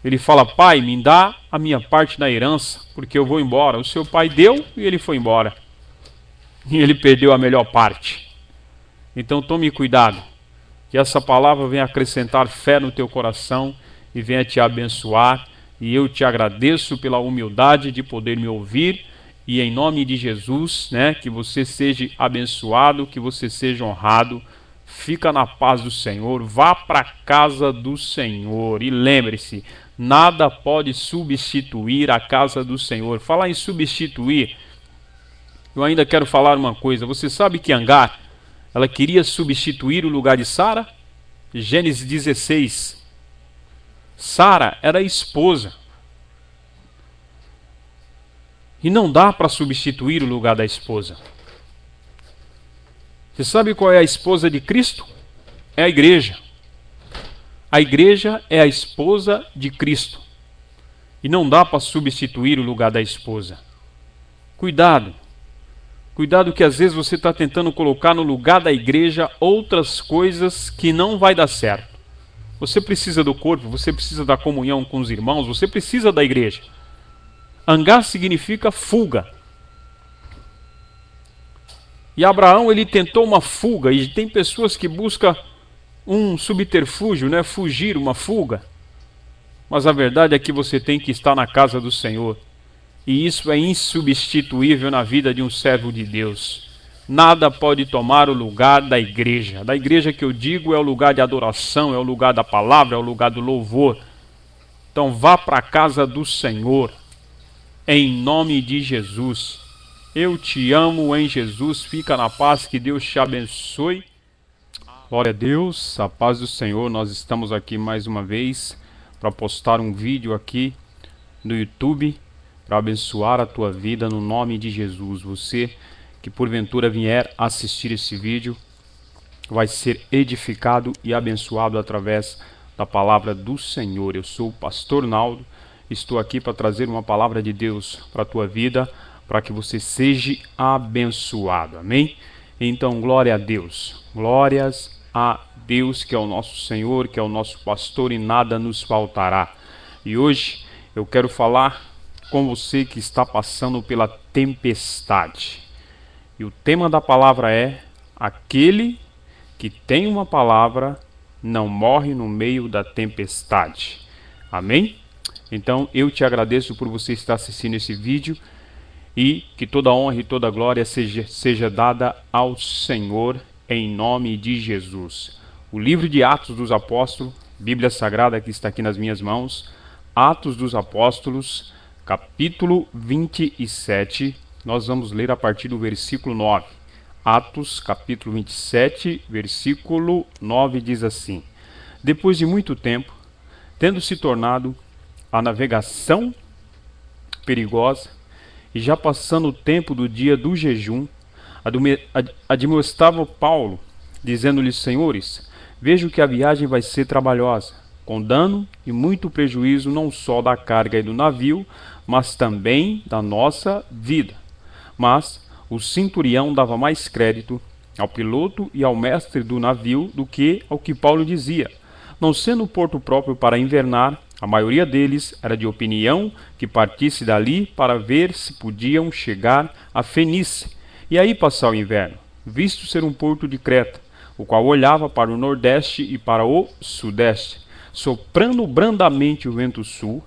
Ele fala: pai, me dá a minha parte da herança, porque eu vou embora. O seu pai deu e ele foi embora. E ele perdeu a melhor parte. Então tome cuidado, que essa palavra venha acrescentar fé no teu coração e venha te abençoar. E eu te agradeço pela humildade de poder me ouvir. E em nome de Jesus, né, que você seja abençoado, que você seja honrado. Fica na paz do Senhor, vá para a casa do Senhor. E lembre-se, nada pode substituir a casa do Senhor. Falar em substituir, eu ainda quero falar uma coisa. Você sabe que Agar, ela queria substituir o lugar de Sara? Gênesis 16. Sara era esposa. E não dá para substituir o lugar da esposa. Você sabe qual é a esposa de Cristo? É a igreja. A igreja é a esposa de Cristo. E não dá para substituir o lugar da esposa. Cuidado. Cuidado que às vezes você está tentando colocar no lugar da igreja outras coisas que não vai dar certo. Você precisa do corpo, você precisa da comunhão com os irmãos, você precisa da igreja. Hangar significa fuga. E Abraão, ele tentou uma fuga, e tem pessoas que buscam um subterfúgio, né? Fugir, uma fuga. Mas a verdade é que você tem que estar na casa do Senhor. E isso é insubstituível na vida de um servo de Deus. Nada pode tomar o lugar da igreja. Da igreja que eu digo é o lugar de adoração, é o lugar da palavra, é o lugar do louvor. Então vá para a casa do Senhor, em nome de Jesus. Eu te amo em Jesus, fica na paz, que Deus te abençoe. Glória a Deus, a paz do Senhor. Nós estamos aqui mais uma vez para postar um vídeo aqui no YouTube, para abençoar a tua vida no nome de Jesus. Você que porventura vier assistir esse vídeo vai ser edificado e abençoado através da palavra do Senhor. Eu sou o pastor Naldo, estou aqui para trazer uma palavra de Deus para a tua vida, para que você seja abençoado, amém? Então glória a Deus, glórias a Deus, que é o nosso Senhor, que é o nosso pastor, e nada nos faltará. E hoje eu quero falar com você que está passando pela tempestade. E o tema da palavra é: aquele que tem uma palavra não morre no meio da tempestade. Amém? Então eu te agradeço por você estar assistindo esse vídeo, e que toda honra e toda glória seja dada ao Senhor, em nome de Jesus. O livro de Atos dos Apóstolos, Bíblia Sagrada que está aqui nas minhas mãos, Atos dos Apóstolos, capítulo 27, nós vamos ler a partir do versículo 9. Atos, capítulo 27, versículo 9, diz assim: depois de muito tempo, tendo se tornado a navegação perigosa, e já passando o tempo do dia do jejum, admoestava Paulo, dizendo-lhes: senhores, vejo que a viagem vai ser trabalhosa, com dano e muito prejuízo, não só da carga e do navio, mas também da nossa vida. Mas o centurião dava mais crédito ao piloto e ao mestre do navio do que ao que Paulo dizia. Não sendo o porto próprio para invernar, a maioria deles era de opinião que partisse dali para ver se podiam chegar a Fenícia e aí passar o inverno, visto ser um porto de Creta, o qual olhava para o nordeste e para o sudeste, soprando brandamente o vento sul.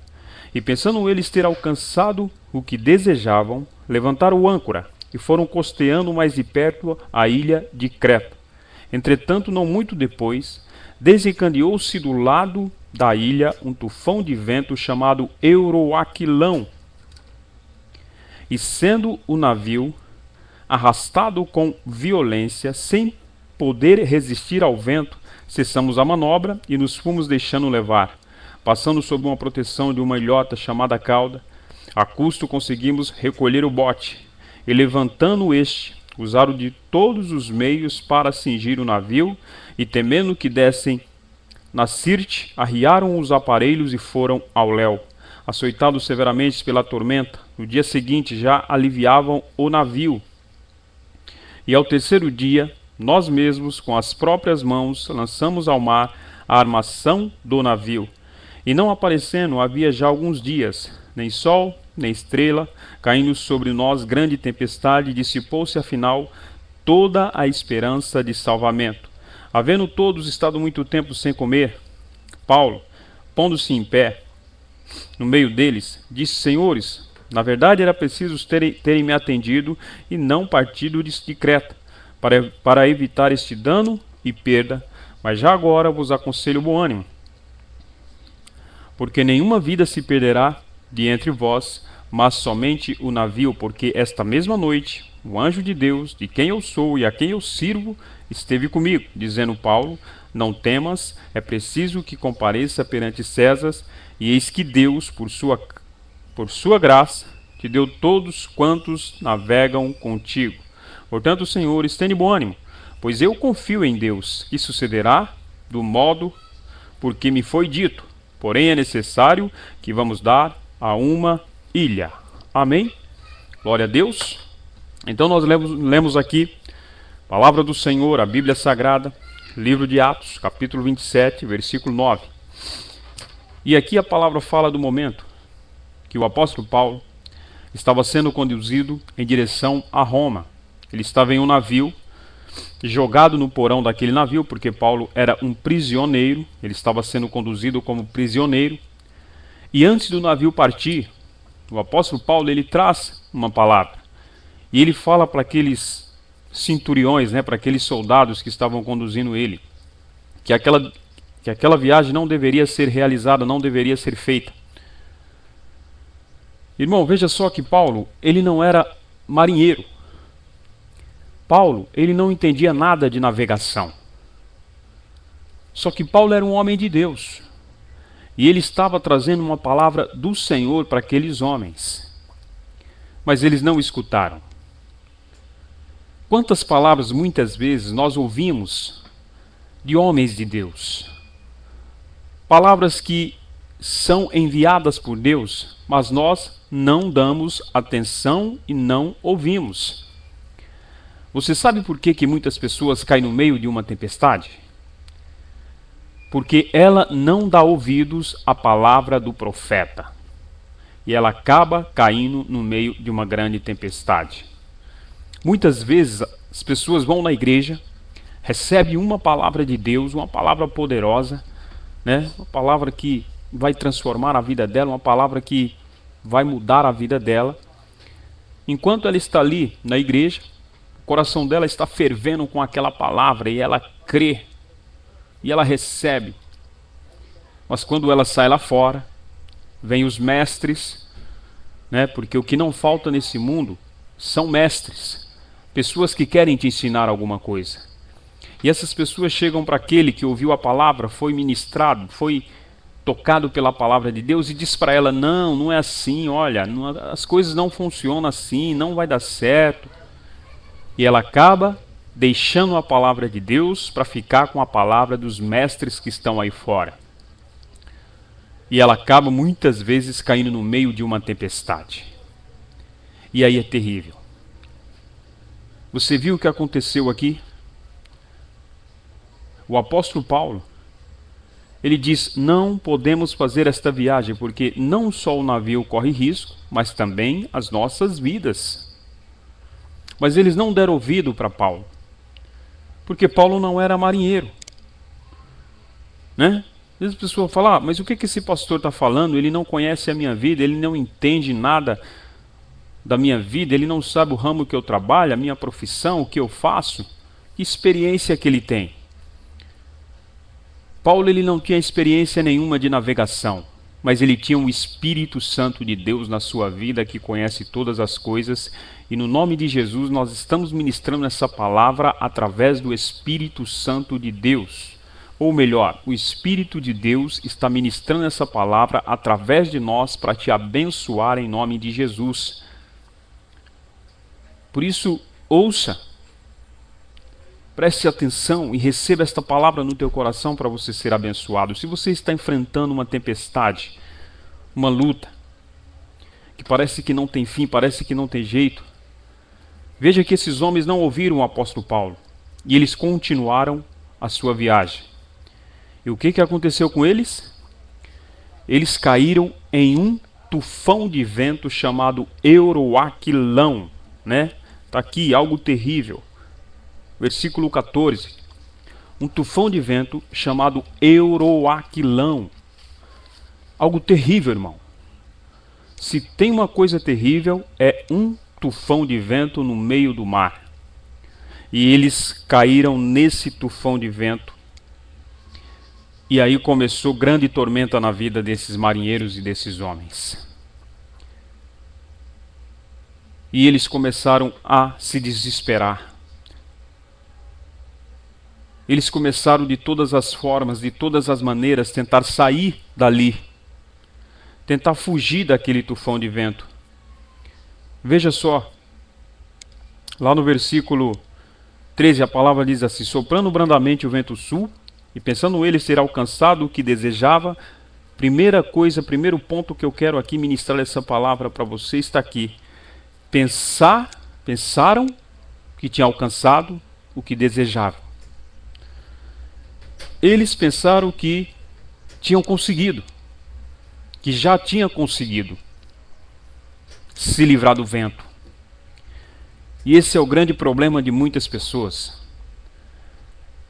E pensando eles ter alcançado o que desejavam, levantaram o âncora e foram costeando mais de perto a ilha de Creta. Entretanto, não muito depois, desencadeou-se do lado da ilha um tufão de vento chamado Euroaquilão, e sendo o navio arrastado com violência, sem poder resistir ao vento, cessamos a manobra e nos fomos deixando levar, passando sob uma proteção de uma ilhota chamada Cauda. A custo conseguimos recolher o bote, e levantando este, usaram de todos os meios para cingir o navio, e temendo que dessem na Sirte, arriaram os aparelhos e foram ao léu. Açoitados severamente pela tormenta, no dia seguinte já aliviavam o navio. E ao terceiro dia, nós mesmos, com as próprias mãos, lançamos ao mar a armação do navio. E não aparecendo havia já alguns dias, nem sol, nem estrela, caindo sobre nós grande tempestade, dissipou-se afinal toda a esperança de salvamento. Havendo todos estado muito tempo sem comer, Paulo, pondo-se em pé no meio deles, disse: senhores, na verdade era preciso terem me atendido e não partido de Creta, para evitar este dano e perda, mas já agora vos aconselho bom ânimo, porque nenhuma vida se perderá de entre vós, mas somente o navio, porque esta mesma noite o anjo de Deus, de quem eu sou e a quem eu sirvo, esteve comigo, dizendo Paulo: não temas, é preciso que compareça perante César, e eis que Deus, por sua graça, te deu todos quantos navegam contigo. Portanto, Senhor, estende bom ânimo, pois eu confio em Deus, que sucederá do modo porque me foi dito. Porém, é necessário que vamos dar a uma ilha. Amém? Glória a Deus. Então nós lemos aqui a palavra do Senhor, a Bíblia Sagrada, livro de Atos, capítulo 27, versículo 9. E aqui a palavra fala do momento que o apóstolo Paulo estava sendo conduzido em direção a Roma. Ele estava em um navio, jogado no porão daquele navio, porque Paulo era um prisioneiro, ele estava sendo conduzido como prisioneiro. E antes do navio partir, o apóstolo Paulo ele traz uma palavra. E ele fala para aqueles centuriões, para aqueles soldados que estavam conduzindo ele, que aquela viagem não deveria ser realizada, não deveria ser feita. Irmão, veja só que Paulo, ele não era marinheiro. Paulo, ele não entendia nada de navegação. Só que Paulo era um homem de Deus. E ele estava trazendo uma palavra do Senhor para aqueles homens. Mas eles não escutaram. Quantas palavras muitas vezes nós ouvimos de homens de Deus? Palavras que são enviadas por Deus, mas nós não damos atenção e não ouvimos. Você sabe por que muitas pessoas caem no meio de uma tempestade? Porque ela não dá ouvidos à palavra do profeta. E ela acaba caindo no meio de uma grande tempestade. Muitas vezes as pessoas vão na igreja, recebem uma palavra de Deus, uma palavra poderosa, uma palavra que vai transformar a vida dela, uma palavra que vai mudar a vida dela. Enquanto ela está ali na igreja, o coração dela está fervendo com aquela palavra e ela crê e ela recebe. Mas quando ela sai lá fora, vem os mestres, porque o que não falta nesse mundo são mestres, pessoas que querem te ensinar alguma coisa. E essas pessoas chegam para aquele que ouviu a palavra, foi ministrado, foi tocado pela palavra de Deus e diz para ela: não é assim, olha, as coisas não funcionam assim, não vai dar certo. E ela acaba deixando a palavra de Deus para ficar com a palavra dos mestres que estão aí fora. E ela acaba muitas vezes caindo no meio de uma tempestade. E aí é terrível. Você viu o que aconteceu aqui? O apóstolo Paulo, ele diz: não podemos fazer esta viagem, porque não só o navio corre risco, mas também as nossas vidas. Mas eles não deram ouvido para Paulo, porque Paulo não era marinheiro. Às vezes a pessoa fala: mas o que esse pastor está falando? Ele não conhece a minha vida, ele não entende nada da minha vida, ele não sabe o ramo que eu trabalho, a minha profissão, o que eu faço. Que experiência que ele tem? Paulo ele não tinha experiência nenhuma de navegação, mas ele tinha um Espírito Santo de Deus na sua vida que conhece todas as coisas. E no nome de Jesus nós estamos ministrando essa palavra através do Espírito Santo de Deus. Ou melhor, o Espírito de Deus está ministrando essa palavra através de nós para te abençoar em nome de Jesus. Por isso, ouça, preste atenção e receba esta palavra no teu coração para você ser abençoado. Se você está enfrentando uma tempestade, uma luta, que parece que não tem fim, parece que não tem jeito, veja que esses homens não ouviram o apóstolo Paulo e eles continuaram a sua viagem. E o que aconteceu com eles? Eles caíram em um tufão de vento chamado Euroaquilão, Está aqui algo terrível. Versículo 14. Um tufão de vento chamado Euroaquilão. Algo terrível, irmão. Se tem uma coisa terrível, é um tufão de vento no meio do mar. E eles caíram nesse tufão de vento. E aí começou grande tormenta na vida desses marinheiros e desses homens. E eles começaram a se desesperar. Eles começaram de todas as formas, de todas as maneiras, tentar sair dali. Tentar fugir daquele tufão de vento. Veja só, lá no versículo 13, a palavra diz assim: soprando brandamente o vento sul, e pensando ele ser alcançado o que desejava. Primeira coisa, primeiro ponto que eu quero aqui ministrar essa palavra para você está aqui. Pensaram que tinha alcançado o que desejavam. Eles pensaram que tinham conseguido, que já tinham conseguido se livrar do vento. E esse é o grande problema de muitas pessoas.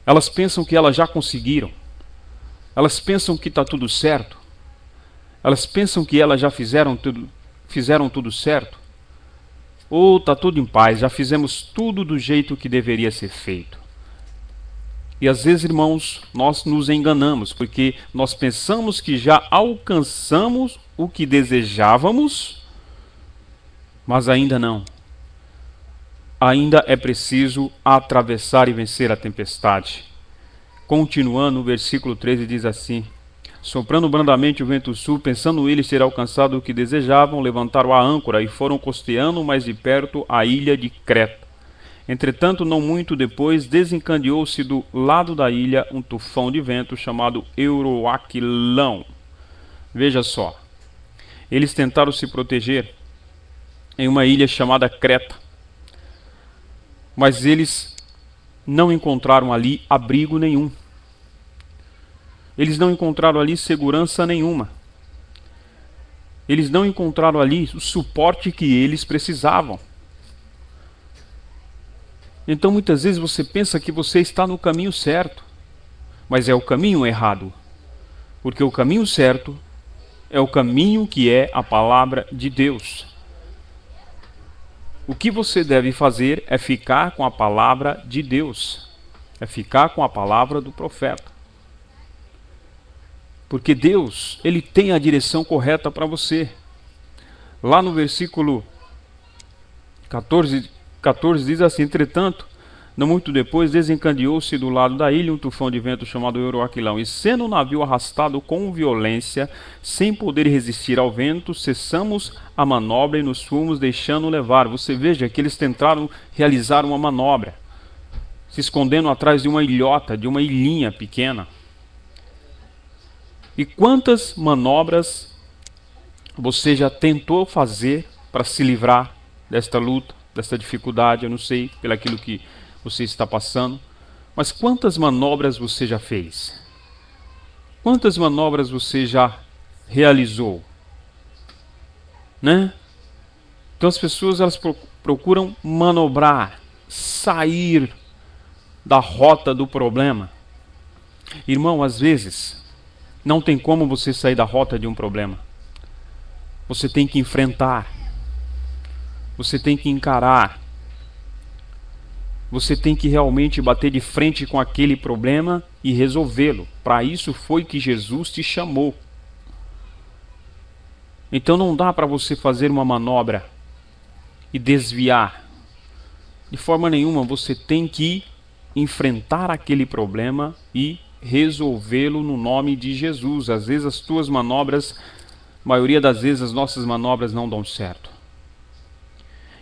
Elas pensam que elas já conseguiram. Elas pensam que está tudo certo. Elas pensam que elas já fizeram tudo certo. Ou está tudo em paz, já fizemos tudo do jeito que deveria ser feito. E às vezes, irmãos, nós nos enganamos, porque nós pensamos que já alcançamos o que desejávamos, mas ainda não. Ainda é preciso atravessar e vencer a tempestade. Continuando, o versículo 13 diz assim: soprando brandamente o vento sul, pensando eles ter alcançado o que desejavam, levantaram a âncora e foram costeando mais de perto a ilha de Creta. Entretanto, não muito depois, desencadeou-se do lado da ilha um tufão de vento chamado Euroaquilão. Veja só, eles tentaram se proteger em uma ilha chamada Creta, mas eles não encontraram ali abrigo nenhum. Eles não encontraram ali segurança nenhuma. Eles não encontraram ali o suporte que eles precisavam. Então muitas vezes você pensa que você está no caminho certo, mas é o caminho errado. Porque o caminho certo é o caminho que é a palavra de Deus. O que você deve fazer é ficar com a palavra de Deus. É ficar com a palavra do profeta. Porque Deus, Ele tem a direção correta para você. Lá no versículo 14 diz assim: entretanto, não muito depois, desencadeou-se do lado da ilha um tufão de vento chamado Euroaquilão, e sendo o navio arrastado com violência, sem poder resistir ao vento, cessamos a manobra e nos fomos deixando levar. Você veja que eles tentaram realizar uma manobra, se escondendo atrás de uma ilhota, de uma ilhinha pequena. E quantas manobras você já tentou fazer para se livrar desta luta, desta dificuldade? Eu não sei, pelo aquilo que você está passando, mas quantas manobras você já fez? Quantas manobras você já realizou? Né? Então as pessoas elas procuram manobrar, sair da rota do problema. Irmão, às vezes não tem como você sair da rota de um problema. Você tem que enfrentar. Você tem que encarar. Você tem que realmente bater de frente com aquele problema e resolvê-lo. Para isso foi que Jesus te chamou. Então não dá para você fazer uma manobra e desviar. De forma nenhuma, você tem que enfrentar aquele problema e resolvê-lo no nome de Jesus. Às vezes as tuas manobras, a maioria das vezes as nossas manobras não dão certo.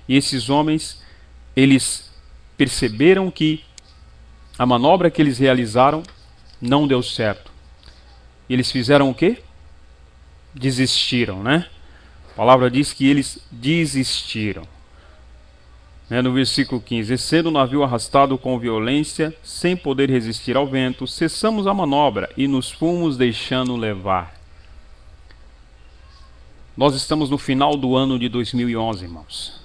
E esses homens, eles perceberam que a manobra que eles realizaram não deu certo. E eles fizeram o quê? Desistiram, né? A palavra diz que eles desistiram. No versículo 15: sendo o navio arrastado com violência, sem poder resistir ao vento, cessamos a manobra e nos fomos deixando levar. Nós estamos no final do ano de 2011, irmãos.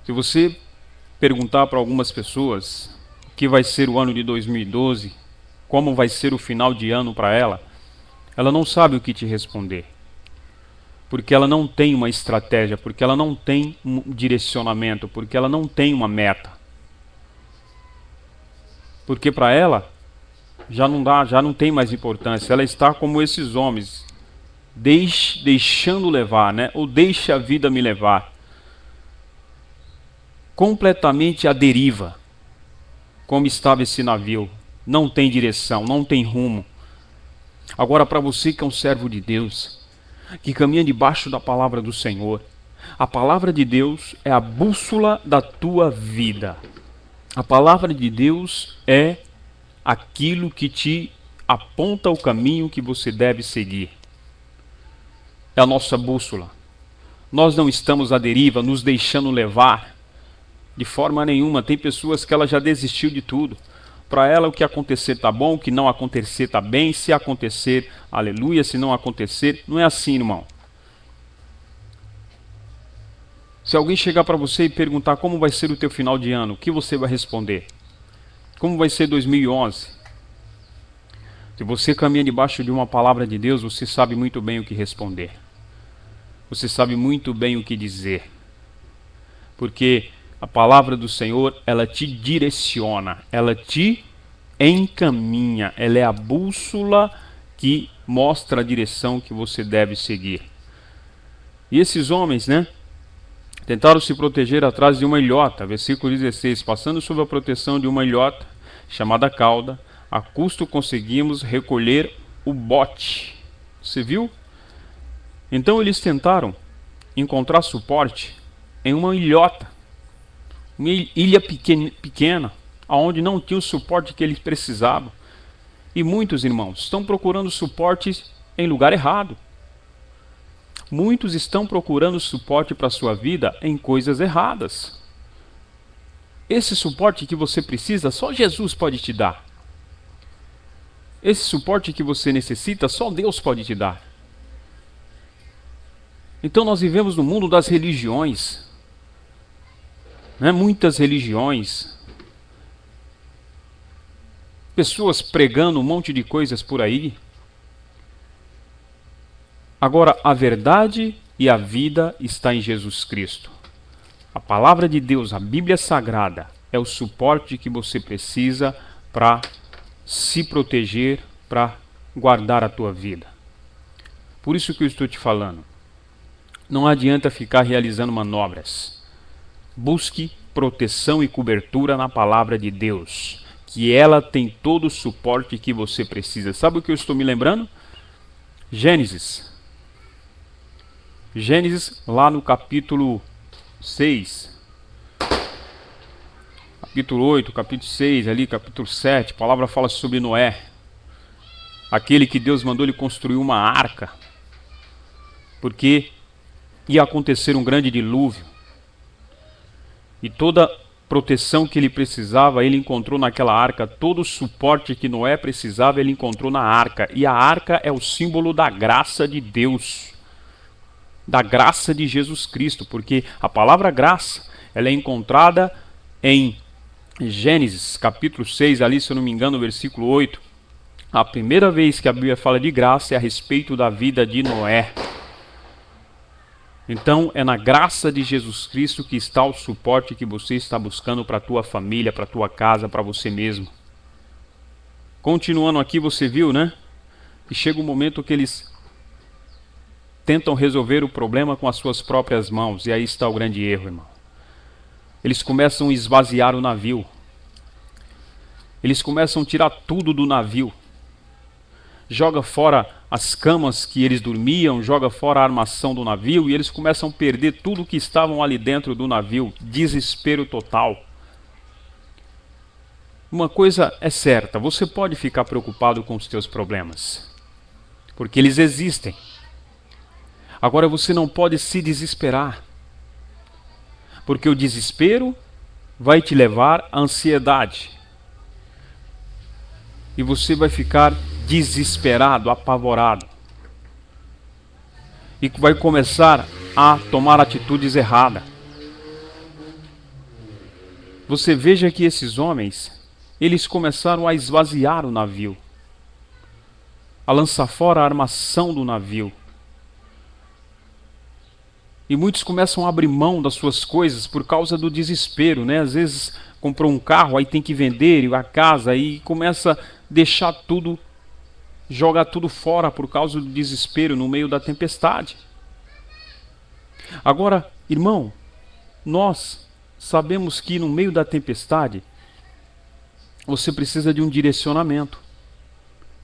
Se você perguntar para algumas pessoas o que vai ser o ano de 2012, como vai ser o final de ano para ela, ela não sabe o que te responder. Porque ela não tem uma estratégia, porque ela não tem um direcionamento, porque ela não tem uma meta. Porque para ela já não tem mais importância. Ela está como esses homens, deixando levar, né? Ou deixa a vida me levar. Completamente à deriva, como estava esse navio. Não tem direção, não tem rumo. Agora, para você que é um servo de Deus, que caminha debaixo da palavra do Senhor, A palavra de Deus é a bússola da tua vida. A palavra de Deus é aquilo que te aponta o caminho que você deve seguir. É a nossa bússola. Nós não estamos à deriva, nos deixando levar de forma nenhuma. Tem pessoas que ela já desistiu de tudo. Para ela o que acontecer está bom, o que não acontecer está bem. Se acontecer, aleluia. Se não acontecer, não é assim, irmão. Se alguém chegar para você e perguntar como vai ser o teu final de ano, o que você vai responder? Como vai ser 2011? Se você caminha debaixo de uma palavra de Deus, você sabe muito bem o que responder. Você sabe muito bem o que dizer. Porque a palavra do Senhor, ela te direciona, ela te encaminha. Ela é a bússola que mostra a direção que você deve seguir. E esses homens, né? Tentaram se proteger atrás de uma ilhota, versículo 16, passando sob a proteção de uma ilhota, chamada cauda, a custo conseguimos recolher o bote. Você viu? Então eles tentaram encontrar suporte em uma ilhota, uma ilha pequena, onde não tinha o suporte que eles precisavam. E muitos irmãos estão procurando suporte em lugar errado. Muitos estão procurando suporte para a sua vida em coisas erradas. Esse suporte que você precisa, só Jesus pode te dar. Esse suporte que você necessita, só Deus pode te dar. Então nós vivemos no mundo das religiões. Né? Muitas religiões. Pessoas pregando um monte de coisas por aí. Agora, a verdade e a vida está em Jesus Cristo. A palavra de Deus, a Bíblia Sagrada, é o suporte que você precisa para se proteger, para guardar a tua vida. Por isso que eu estou te falando. Não adianta ficar realizando manobras. Busque proteção e cobertura na palavra de Deus, que ela tem todo o suporte que você precisa. Sabe o que eu estou me lembrando? Gênesis, lá no capítulo 6, capítulo 8, capítulo 6, ali, capítulo 7, a palavra fala sobre Noé, aquele que Deus mandou ele construir uma arca, porque ia acontecer um grande dilúvio, e toda proteção que ele precisava, ele encontrou naquela arca, todo o suporte que Noé precisava, ele encontrou na arca, e a arca é o símbolo da graça de Deus, da graça de Jesus Cristo, porque a palavra graça, ela é encontrada em Gênesis, capítulo 6, ali, se eu não me engano, versículo 8. A primeira vez que a Bíblia fala de graça é a respeito da vida de Noé. Então, é na graça de Jesus Cristo que está o suporte que você está buscando para a tua família, para a tua casa, para você mesmo. Continuando aqui, você viu, né? E chega um momento que eles tentam resolver o problema com as suas próprias mãos. E aí está o grande erro, irmão. Eles começam a esvaziar o navio. Eles começam a tirar tudo do navio. Joga fora as camas que eles dormiam, joga fora a armação do navio e eles começam a perder tudo que estavam ali dentro do navio. Desespero total. Uma coisa é certa, você pode ficar preocupado com os teus problemas, porque eles existem. Agora você não pode se desesperar, porque o desespero vai te levar à ansiedade. E você vai ficar desesperado, apavorado. E vai começar a tomar atitudes erradas. Você veja que esses homens, eles começaram a esvaziar o navio, a lançar fora a armação do navio. E muitos começam a abrir mão das suas coisas por causa do desespero, né? Às vezes comprou um carro, aí tem que vender a casa, aí começa a deixar tudo, jogar tudo fora por causa do desespero no meio da tempestade. Agora, irmão, nós sabemos que no meio da tempestade você precisa de um direcionamento,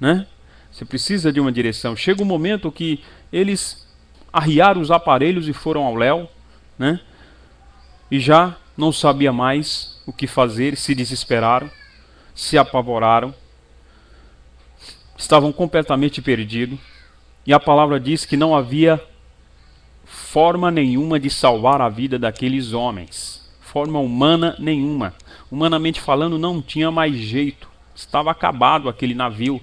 né? Você precisa de uma direção. Chega um momento que eles arriaram os aparelhos e foram ao léu, né? E já não sabia mais o que fazer, se desesperaram, se apavoraram, estavam completamente perdidos. E a palavra diz que não havia forma nenhuma de salvar a vida daqueles homens. Forma humana nenhuma. Humanamente falando, não tinha mais jeito. Estava acabado aquele navio,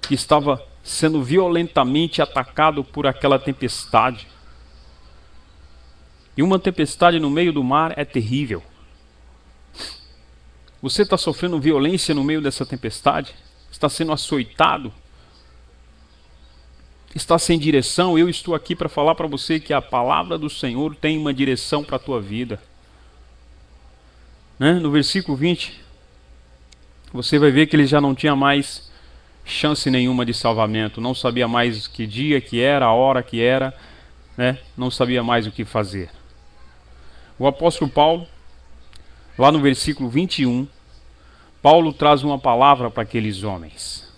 que estava sendo violentamente atacado por aquela tempestade. E uma tempestade no meio do mar é terrível. Você está sofrendo violência no meio dessa tempestade? Está sendo açoitado? Está sem direção? Eu estou aqui para falar para você que a palavra do Senhor tem uma direção para a tua vida. Né? No versículo 20, você vai ver que ele já não tinha mais chance nenhuma de salvamento. Não sabia mais que dia que era, a hora que era, né? Não sabia mais o que fazer. O apóstolo Paulo, lá no versículo 21, Paulo traz uma palavra para aqueles homens.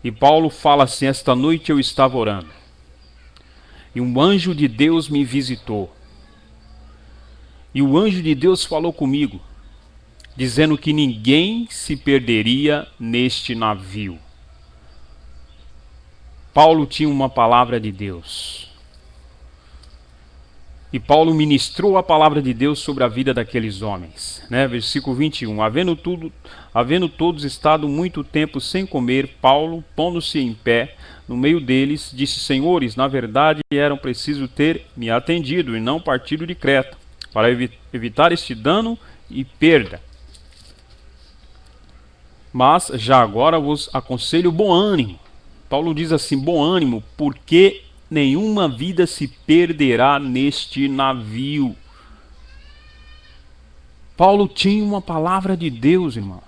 E Paulo fala assim: esta noite eu estava orando, e um anjo de Deus me visitou. E o anjo de Deus falou comigo, dizendo que ninguém se perderia neste navio. Paulo tinha uma palavra de Deus. E Paulo ministrou a palavra de Deus sobre a vida daqueles homens. Né? Versículo 21. Havendo todos estado muito tempo sem comer, Paulo, pondo-se em pé no meio deles, disse: Senhores, na verdade eram preciso ter me atendido e não partido de Creta, para evitar este dano e perda. Mas já agora vos aconselho bom ânimo. Paulo diz assim: bom ânimo, porque nenhuma vida se perderá neste navio. Paulo tinha uma palavra de Deus, irmão.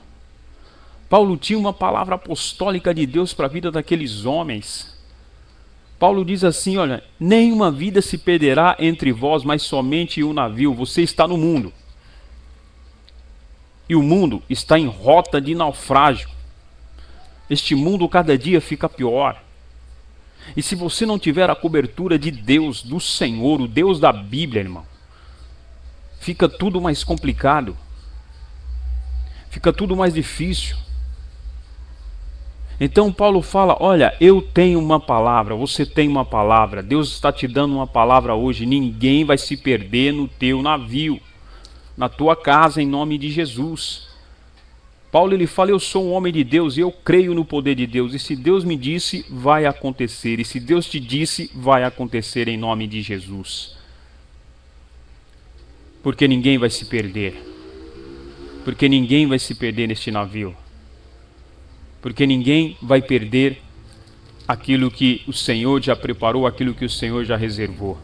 Paulo tinha uma palavra apostólica de Deus para a vida daqueles homens. Paulo diz assim: olha, nenhuma vida se perderá entre vós, mas somente um navio. Você está no mundo. E o mundo está em rota de naufrágio. Este mundo cada dia fica pior. E se você não tiver a cobertura de Deus, do Senhor, o Deus da Bíblia, irmão, fica tudo mais complicado. Fica tudo mais difícil. Então Paulo fala: olha, eu tenho uma palavra, você tem uma palavra, Deus está te dando uma palavra hoje. Ninguém vai se perder no teu navio, na tua casa, em nome de Jesus. Paulo ele fala: eu sou um homem de Deus e eu creio no poder de Deus. E se Deus me disse, vai acontecer. E se Deus te disse, vai acontecer em nome de Jesus. Porque ninguém vai se perder. Porque ninguém vai se perder neste navio. Porque ninguém vai perder aquilo que o Senhor já preparou, aquilo que o Senhor já reservou.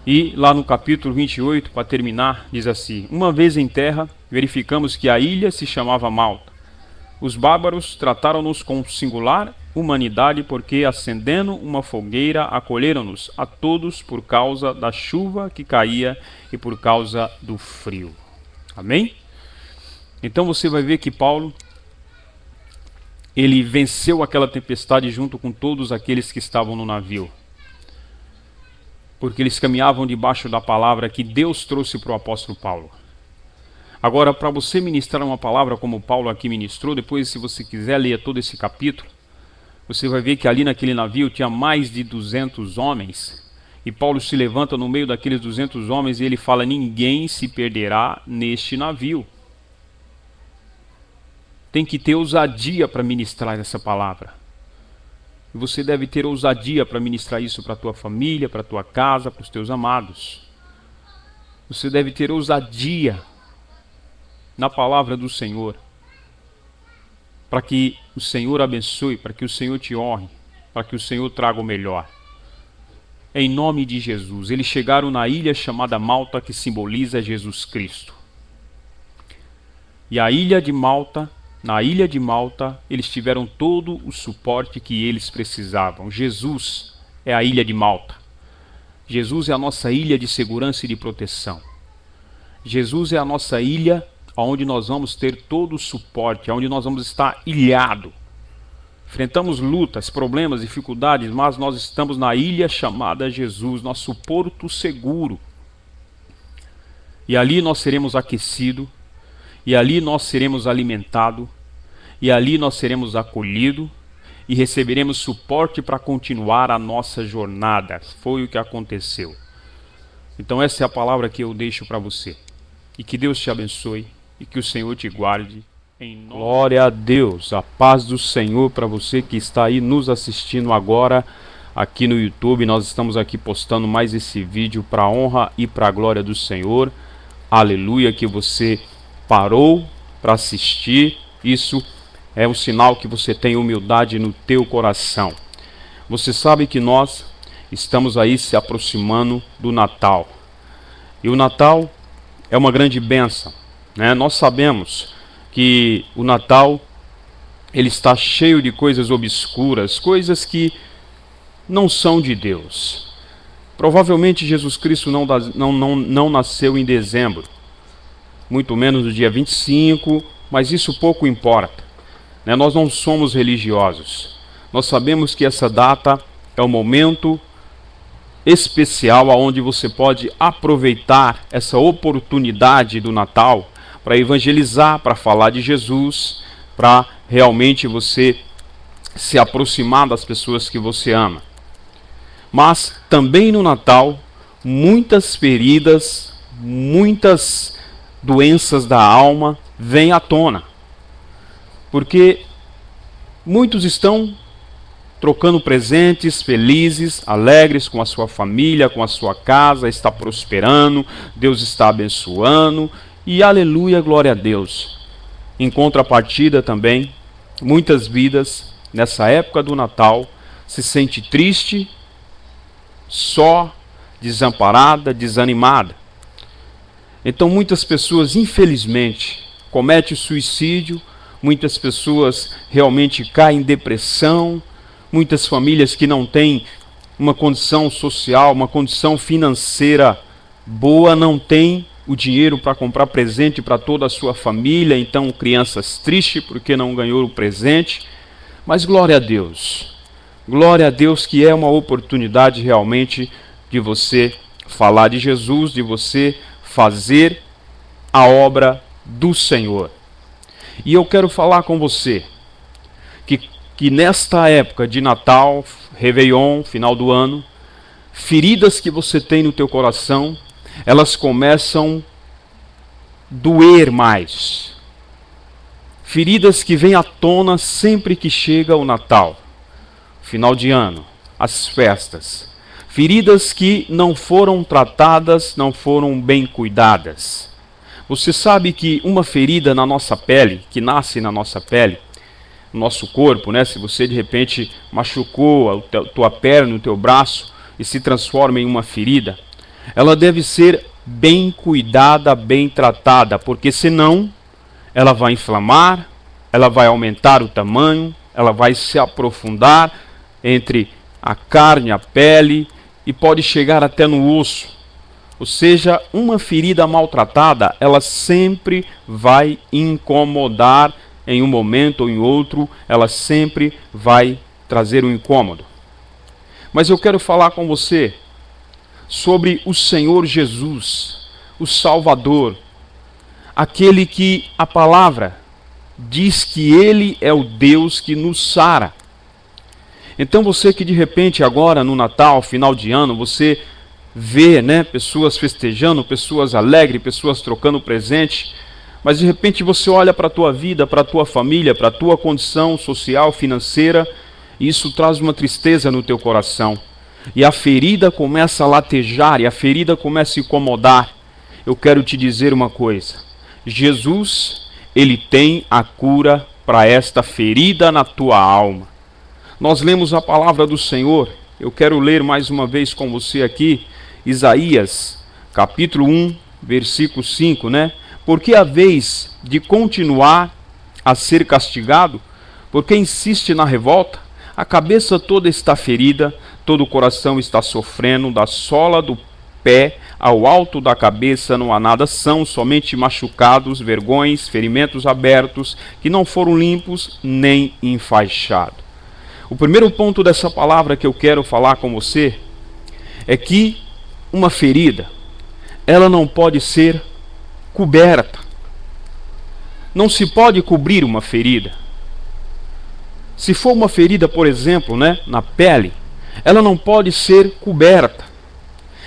E lá no capítulo 28, para terminar, diz assim: uma vez em terra, verificamos que a ilha se chamava Malta. Os bárbaros trataram-nos com singular humanidade, porque, acendendo uma fogueira, acolheram-nos a todos por causa da chuva que caía e por causa do frio. Amém? Então você vai ver que Paulo, ele venceu aquela tempestade junto com todos aqueles que estavam no navio. Porque eles caminhavam debaixo da palavra que Deus trouxe para o apóstolo Paulo. Agora, para você ministrar uma palavra como Paulo aqui ministrou, depois, se você quiser, leia todo esse capítulo, você vai ver que ali naquele navio tinha mais de 200 homens, e Paulo se levanta no meio daqueles 200 homens e ele fala: ninguém se perderá neste navio. Tem que ter ousadia para ministrar essa palavra. E você deve ter ousadia para ministrar isso para a tua família, para a tua casa, para os teus amados. Você deve ter ousadia na palavra do Senhor, para que o Senhor abençoe, para que o Senhor te honre, para que o Senhor traga o melhor. Em nome de Jesus. Eles chegaram na ilha chamada Malta, que simboliza Jesus Cristo. E a ilha de Malta, na ilha de Malta, eles tiveram todo o suporte que eles precisavam. Jesus é a ilha de Malta. Jesus é a nossa ilha de segurança e de proteção. Jesus é a nossa ilha onde nós vamos ter todo o suporte, onde nós vamos estar ilhado. enfrentamos lutas, problemas, dificuldades, mas nós estamos na ilha chamada Jesus, nosso porto seguro. E ali nós seremos aquecidos, e ali nós seremos alimentados, e ali nós seremos acolhidos, e receberemos suporte para continuar a nossa jornada. Foi o que aconteceu. Então essa é a palavra que eu deixo para você. E que Deus te abençoe, e que o Senhor te guarde. Glória a Deus, a paz do Senhor para você que está aí nos assistindo agora aqui no YouTube. Nós estamos aqui postando mais esse vídeo para a honra e para a glória do Senhor. Aleluia, que você parou para assistir. Isso é um sinal que você tem humildade no teu coração. Você sabe que nós estamos aí se aproximando do Natal. E o Natal é uma grande bênção, né? Nós sabemos que o Natal ele está cheio de coisas obscuras, coisas que não são de Deus. Provavelmente Jesus Cristo não nasceu em dezembro, muito menos no dia 25, mas isso pouco importa, né? Nós não somos religiosos. Nós sabemos que essa data é um momento especial onde você pode aproveitar essa oportunidade do Natal para evangelizar, para falar de Jesus, para realmente você se aproximar das pessoas que você ama. Mas também no Natal, muitas feridas, muitas doenças da alma vêm à tona. Porque muitos estão trocando presentes, felizes, alegres com a sua família, com a sua casa, está prosperando, Deus está abençoando. E aleluia, glória a Deus. Em contrapartida também, muitas vidas nessa época do Natal se sente triste, só, desamparada, desanimada. Então muitas pessoas, infelizmente, cometem suicídio, muitas pessoas realmente caem em depressão, muitas famílias que não têm uma condição social, uma condição financeira boa, não têm o dinheiro para comprar presente para toda a sua família, então crianças tristes porque não ganhou o presente. Mas glória a Deus que é uma oportunidade realmente de você falar de Jesus, de você fazer a obra do Senhor. E eu quero falar com você que nesta época de Natal, Réveillon, final do ano, feridas que você tem no teu coração, elas começam a doer mais. Feridas que vêm à tona sempre que chega o Natal, final de ano, as festas. Feridas que não foram tratadas, não foram bem cuidadas. Você sabe que uma ferida na nossa pele, que nasce na nossa pele, no nosso corpo, né? Se você de repente machucou a tua perna, o teu braço e se transforma em uma ferida, ela deve ser bem cuidada, bem tratada, porque senão ela vai inflamar, ela vai aumentar o tamanho, ela vai se aprofundar entre a carne, a pele e pode chegar até no osso. Ou seja, uma ferida maltratada, ela sempre vai incomodar em um momento ou em outro, ela sempre vai trazer um incômodo. Mas eu quero falar com você sobre o Senhor Jesus, o Salvador, aquele que a palavra diz que Ele é o Deus que nos sara. Então você que de repente agora no Natal, final de ano, você vê, né, pessoas festejando, pessoas alegres, pessoas trocando presente, mas de repente você olha para a tua vida, para a tua família, para a tua condição social, financeira, e isso traz uma tristeza no teu coração. E a ferida começa a latejar, e a ferida começa a incomodar. Eu quero te dizer uma coisa. Jesus, Ele tem a cura para esta ferida na tua alma. Nós lemos a palavra do Senhor. Eu quero ler mais uma vez com você aqui, Isaías, capítulo 1, versículo 5, né? Porque a vez de continuar a ser castigado, porque insiste na revolta, a cabeça toda está ferida, todo o coração está sofrendo, da sola do pé ao alto da cabeça não há nada, são somente machucados, vergões, ferimentos abertos, que não foram limpos nem enfaixados. O primeiro ponto dessa palavra que eu quero falar com você é que uma ferida, ela não pode ser coberta. Não se pode cobrir uma ferida. Se for uma ferida, por exemplo, na pele, ela não pode ser coberta.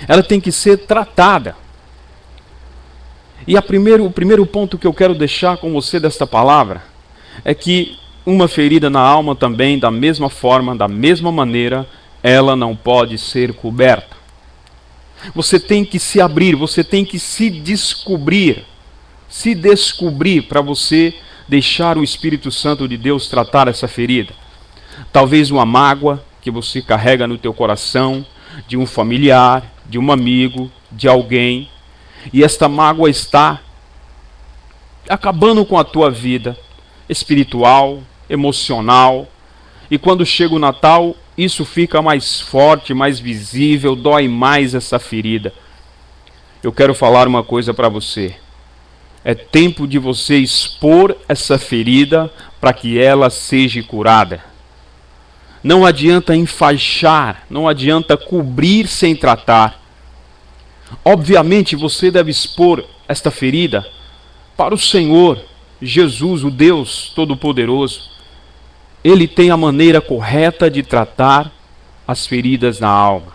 Ela tem que ser tratada. E o primeiro ponto que eu quero deixar com você desta palavra é que uma ferida na alma também, da mesma forma, da mesma maneira, ela não pode ser coberta. Você tem que se abrir, você tem que se descobrir para você deixar o Espírito Santo de Deus tratar essa ferida. Talvez uma mágoa que você carrega no teu coração, de um familiar, de um amigo, de alguém, e esta mágoa está acabando com a tua vida espiritual, emocional, e quando chega o Natal, isso fica mais forte, mais visível, dói mais essa ferida. Eu quero falar uma coisa para você. É tempo de você expor essa ferida para que ela seja curada. Não adianta enfaixar, não adianta cobrir sem tratar. Obviamente você deve expor esta ferida para o Senhor Jesus, o Deus Todo-Poderoso. Ele tem a maneira correta de tratar as feridas na alma.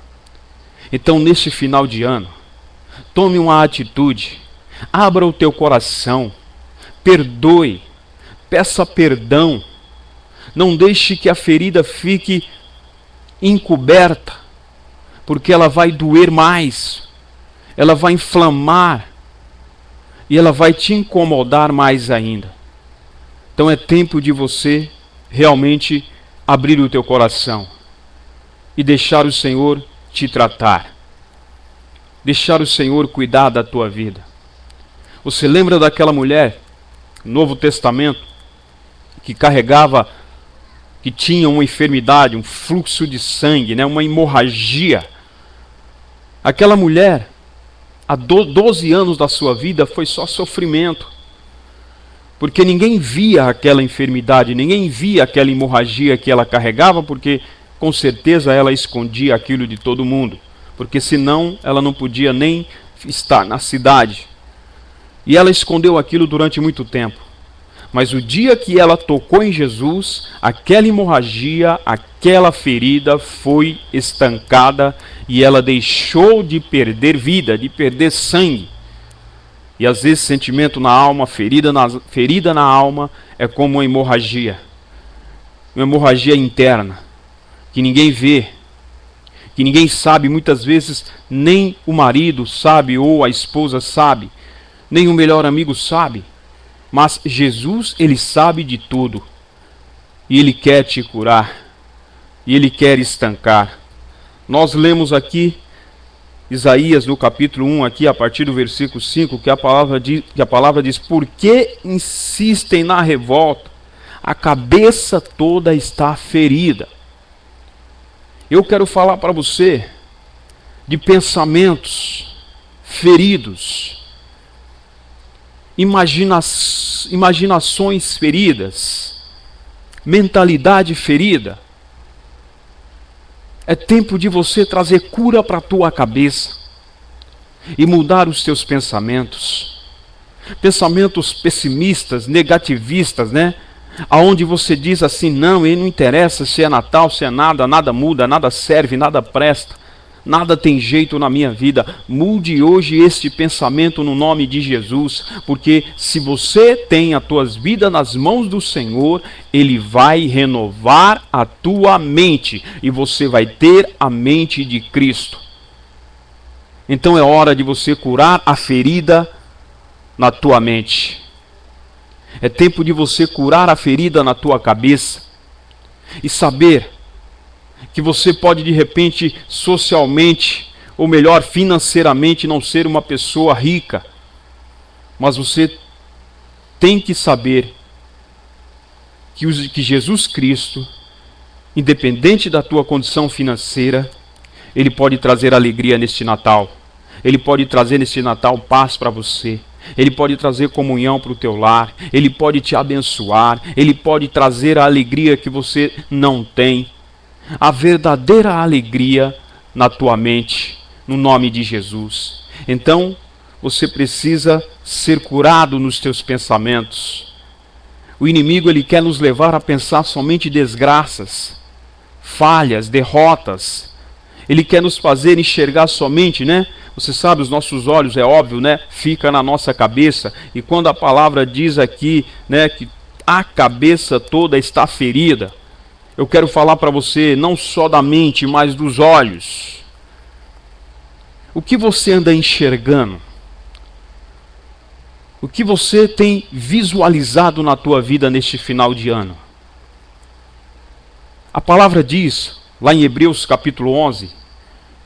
Então, neste final de ano, tome uma atitude, abra o teu coração, perdoe, peça perdão. Não deixe que a ferida fique encoberta, porque ela vai doer mais, ela vai inflamar e ela vai te incomodar mais ainda. Então é tempo de você realmente abrir o teu coração e deixar o Senhor te tratar, deixar o Senhor cuidar da tua vida. Você lembra daquela mulher, no Novo Testamento, que tinha uma enfermidade, um fluxo de sangue, uma hemorragia? Aquela mulher, há 12 anos da sua vida, foi só sofrimento. Porque ninguém via aquela enfermidade, ninguém via aquela hemorragia que ela carregava, porque com certeza ela escondia aquilo de todo mundo. Porque senão ela não podia nem estar na cidade. E ela escondeu aquilo durante muito tempo. Mas o dia que ela tocou em Jesus, aquela hemorragia, aquela ferida foi estancada e ela deixou de perder vida, de perder sangue. E às vezes sentimento na alma, ferida na alma, é como uma hemorragia interna, que ninguém vê, que ninguém sabe, muitas vezes nem o marido sabe ou a esposa sabe, nem o melhor amigo sabe, mas Jesus, ele sabe de tudo, e ele quer te curar, e ele quer estancar. Nós lemos aqui Isaías no capítulo 1, aqui a partir do versículo 5, que a palavra diz: por que insistem na revolta? A cabeça toda está ferida. Eu quero falar para você de pensamentos feridos, imaginações feridas, mentalidade ferida. É tempo de você trazer cura para a tua cabeça e mudar os teus pensamentos. Pensamentos pessimistas, negativistas, aonde você diz assim: não, ele não interessa se é Natal, se é nada, nada muda, nada serve, nada presta, nada tem jeito na minha vida. Mude hoje este pensamento no nome de Jesus, porque se você tem as tuas vidas nas mãos do Senhor, Ele vai renovar a tua mente e você vai ter a mente de Cristo. Então é hora de você curar a ferida na tua mente. É tempo de você curar a ferida na tua cabeça e saber que você pode de repente socialmente, ou melhor financeiramente, não ser uma pessoa rica, mas você tem que saber que Jesus Cristo, independente da tua condição financeira, Ele pode trazer alegria neste Natal. Ele pode trazer neste Natal paz para você. Ele pode trazer comunhão para o teu lar. Ele pode te abençoar. Ele pode trazer a alegria que você não tem. a verdadeira alegria na tua mente, no nome de Jesus. Então, você precisa ser curado nos teus pensamentos. O inimigo, ele quer nos levar a pensar somente desgraças, falhas, derrotas. Ele quer nos fazer enxergar somente, Você sabe, os nossos olhos, é óbvio, fica na nossa cabeça. E quando a palavra diz aqui, que a cabeça toda está ferida, eu quero falar para você não só da mente, mas dos olhos. O que você anda enxergando? O que você tem visualizado na tua vida neste final de ano? A palavra diz, lá em Hebreus capítulo 11,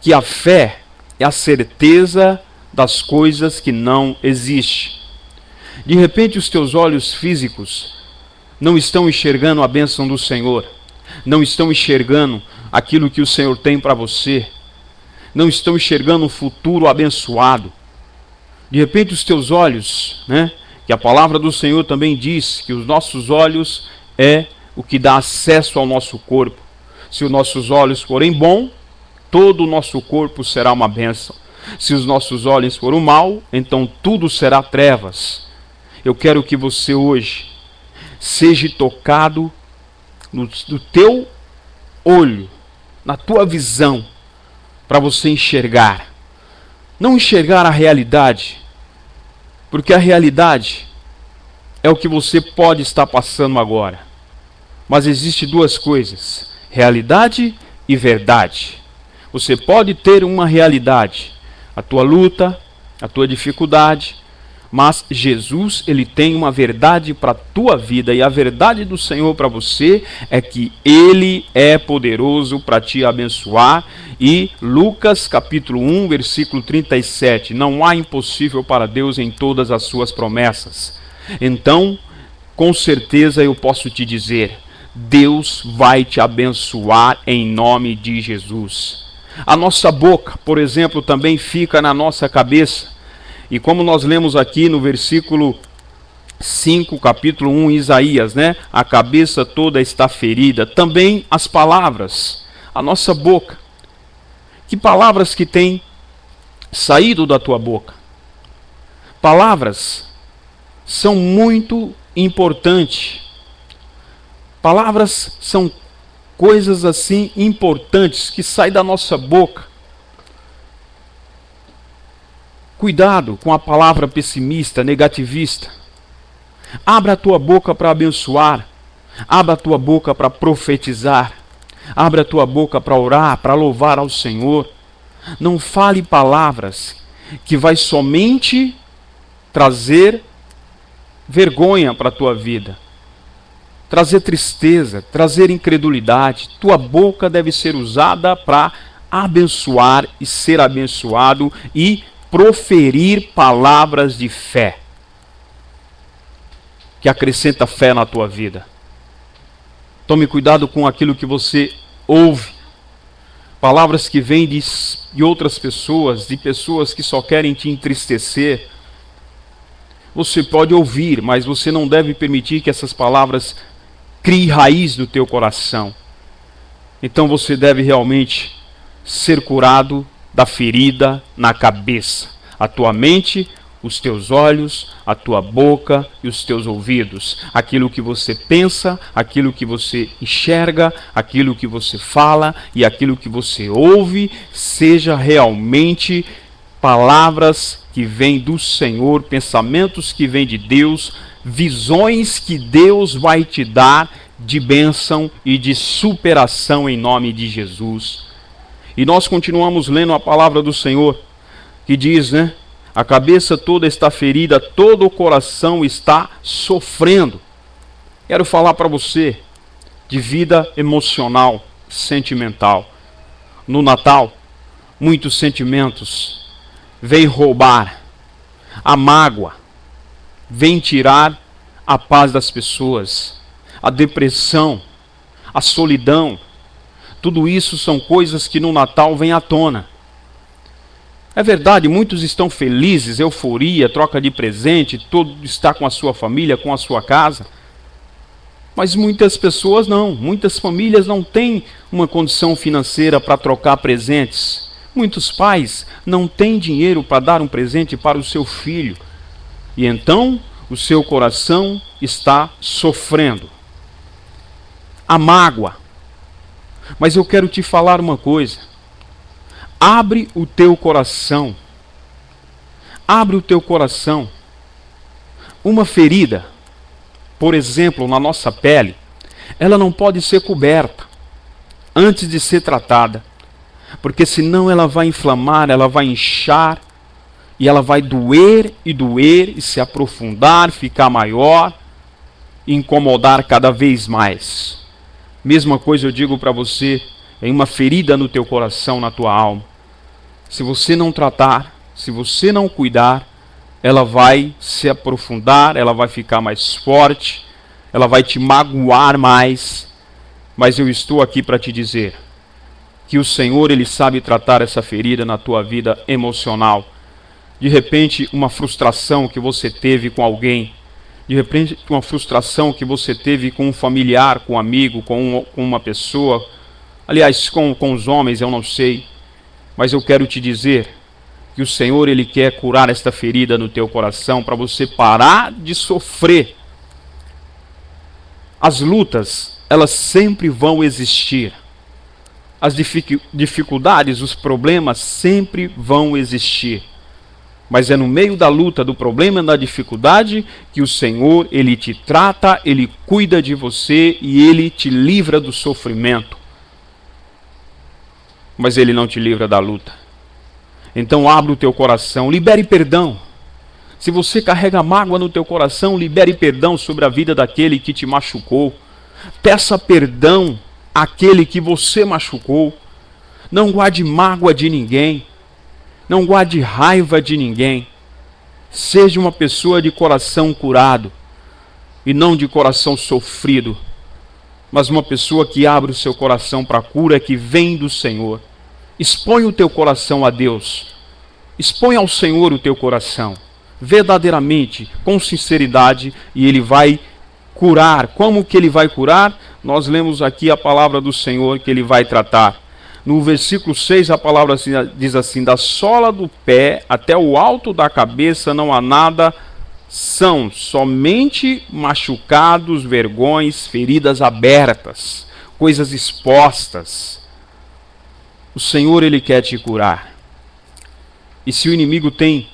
que a fé é a certeza das coisas que não existem. De repente os teus olhos físicos não estão enxergando a bênção do Senhor, não estão enxergando aquilo que o Senhor tem para você, não estão enxergando um futuro abençoado. De repente os teus olhos, que a palavra do Senhor também diz que os nossos olhos é o que dá acesso ao nosso corpo. Se os nossos olhos forem bons, todo o nosso corpo será uma bênção. Se os nossos olhos forem mal, então tudo será trevas. Eu quero que você hoje seja tocado no teu olho, na tua visão, para você enxergar. Não enxergar a realidade, porque a realidade é o que você pode estar passando agora. Mas existem duas coisas, realidade e verdade. Você pode ter uma realidade, a tua luta, a tua dificuldade, mas Jesus, ele tem uma verdade para a tua vida, e a verdade do Senhor para você é que ele é poderoso para te abençoar. E Lucas capítulo 1, versículo 37, não há impossível para Deus em todas as suas promessas. Então, com certeza eu posso te dizer, Deus vai te abençoar em nome de Jesus. A nossa boca, por exemplo, também fica na nossa cabeça. E como nós lemos aqui no versículo 5, capítulo 1, Isaías, a cabeça toda está ferida. Também as palavras, a nossa boca. Que palavras que têm saído da tua boca? Palavras são muito importantes. Palavras são coisas assim importantes que saem da nossa boca. Cuidado com a palavra pessimista, negativista. Abra a tua boca para abençoar. Abra a tua boca para profetizar. Abra a tua boca para orar, para louvar ao Senhor. Não fale palavras que vai somente trazer vergonha para a tua vida. Trazer tristeza, trazer incredulidade. Tua boca deve ser usada para abençoar e ser abençoado e proferir palavras de fé, que acrescenta fé na tua vida. Tome cuidado com aquilo que você ouve, palavras que vêm de outras pessoas, de pessoas que só querem te entristecer. Você pode ouvir, mas você não deve permitir que essas palavras criem raiz no teu coração. Então você deve realmente ser curado da ferida na cabeça, a tua mente, os teus olhos, a tua boca e os teus ouvidos. Aquilo que você pensa, aquilo que você enxerga, aquilo que você fala e aquilo que você ouve, seja realmente palavras que vêm do Senhor, pensamentos que vêm de Deus, visões que Deus vai te dar de bênção e de superação em nome de Jesus. E nós continuamos lendo a palavra do Senhor, que diz, a cabeça toda está ferida, todo o coração está sofrendo. Quero falar para você de vida emocional, sentimental. No Natal, muitos sentimentos vêm roubar a mágoa, vêm tirar a paz das pessoas, a depressão, a solidão. Tudo isso são coisas que no Natal vêm à tona. É verdade, muitos estão felizes, euforia, troca de presente, todo está com a sua família, com a sua casa. Mas muitas pessoas não, muitas famílias não têm uma condição financeira para trocar presentes. Muitos pais não têm dinheiro para dar um presente para o seu filho. E então o seu coração está sofrendo. A mágoa. Mas eu quero te falar uma coisa. Abre o teu coração. Abre o teu coração. Uma ferida, por exemplo, na nossa pele, ela não pode ser coberta antes de ser tratada. Porque senão ela vai inflamar, ela vai inchar, e ela vai doer e se aprofundar, ficar maior, e incomodar cada vez mais. Mesma coisa eu digo para você, em uma ferida no teu coração, na tua alma. Se você não tratar, se você não cuidar, ela vai se aprofundar, ela vai ficar mais forte, ela vai te magoar mais. Mas eu estou aqui para te dizer que o Senhor, Ele sabe tratar essa ferida na tua vida emocional. De repente, uma frustração que você teve com alguém, de repente, uma frustração que você teve com um familiar, com um amigo, com uma pessoa, aliás, com os homens, eu não sei, mas eu quero te dizer que o Senhor, Ele quer curar esta ferida no teu coração para você parar de sofrer. As lutas, elas sempre vão existir. As dificuldades, os problemas sempre vão existir. Mas é no meio da luta, do problema e da dificuldade que o Senhor, Ele te trata, Ele cuida de você e Ele te livra do sofrimento. Mas Ele não te livra da luta. Então abra o teu coração, libere perdão. Se você carrega mágoa no teu coração, libere perdão sobre a vida daquele que te machucou. Peça perdão àquele que você machucou. Não guarde mágoa de ninguém. Não guarde raiva de ninguém. Seja uma pessoa de coração curado e não de coração sofrido, mas uma pessoa que abre o seu coração para a cura que vem do Senhor. Expõe o teu coração a Deus. Expõe ao Senhor o teu coração, verdadeiramente, com sinceridade, e Ele vai curar. Como que Ele vai curar? Nós lemos aqui a palavra do Senhor que Ele vai tratar. No versículo 6 a palavra diz assim: da sola do pé até o alto da cabeça não há nada, são somente machucados, vergões, feridas abertas, coisas expostas. O Senhor, Ele quer te curar. E se o inimigo tem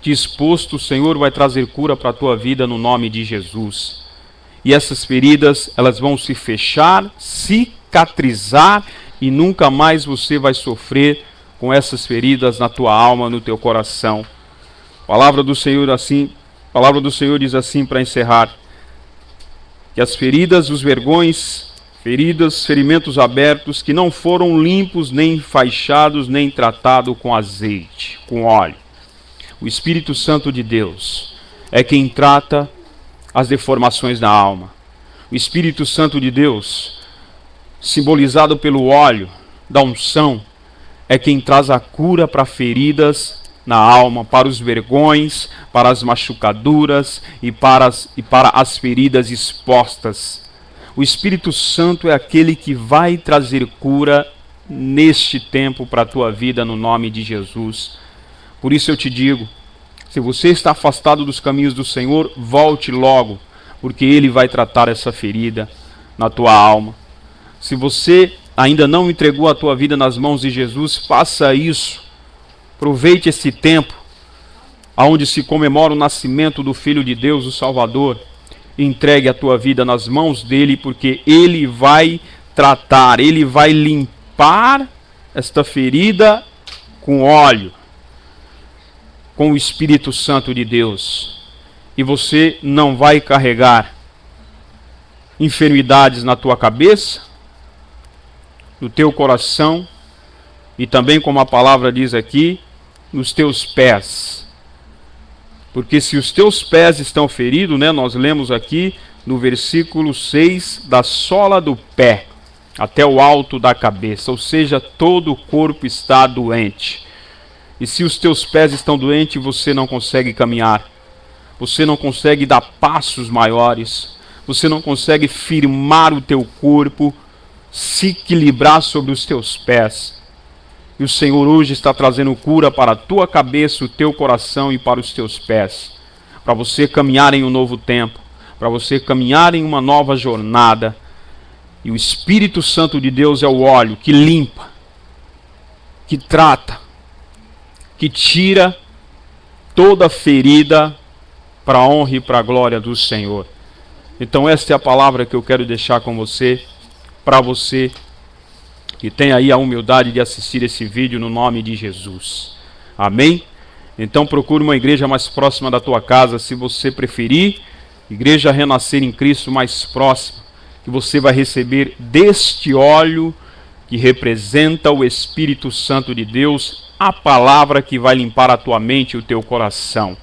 te exposto, o Senhor vai trazer cura para a tua vida no nome de Jesus. E essas feridas, elas vão se fechar, cicatrizar, e nunca mais você vai sofrer com essas feridas na tua alma, no teu coração. A palavra do Senhor diz assim para encerrar: que as feridas, os vergões, ferimentos abertos, que não foram limpos, nem enfaixados, nem tratados com azeite, com óleo. O Espírito Santo de Deus é quem trata as deformações da alma. O Espírito Santo de Deus, simbolizado pelo óleo da unção, é quem traz a cura para feridas na alma, para os vergões, para as machucaduras e para as feridas expostas. O Espírito Santo é aquele que vai trazer cura neste tempo para a tua vida, no nome de Jesus. Por isso eu te digo, se você está afastado dos caminhos do Senhor, volte logo, porque Ele vai tratar essa ferida na tua alma. Se você ainda não entregou a tua vida nas mãos de Jesus, faça isso. Aproveite esse tempo, onde se comemora o nascimento do Filho de Deus, o Salvador. Entregue a tua vida nas mãos dele, porque Ele vai tratar, Ele vai limpar esta ferida com óleo, com o Espírito Santo de Deus. E você não vai carregar enfermidades na tua cabeça, no teu coração, e também, como a palavra diz aqui, nos teus pés. Porque se os teus pés estão feridos, nós lemos aqui no versículo 6, da sola do pé até o alto da cabeça, ou seja, todo o corpo está doente. E se os teus pés estão doentes, você não consegue caminhar, você não consegue dar passos maiores, você não consegue firmar o teu corpo, se equilibrar sobre os teus pés. E o Senhor hoje está trazendo cura para a tua cabeça, o teu coração e para os teus pés, para você caminhar em um novo tempo, para você caminhar em uma nova jornada. E o Espírito Santo de Deus é o óleo que limpa, que trata, que tira toda ferida para a honra e para a glória do Senhor. Então esta é a palavra que eu quero deixar com você, para você que tem aí a humildade de assistir esse vídeo no nome de Jesus. Amém? Então procure uma igreja mais próxima da tua casa, se você preferir, Igreja Renascer em Cristo mais próxima, que você vai receber deste óleo que representa o Espírito Santo de Deus, a palavra que vai limpar a tua mente e o teu coração.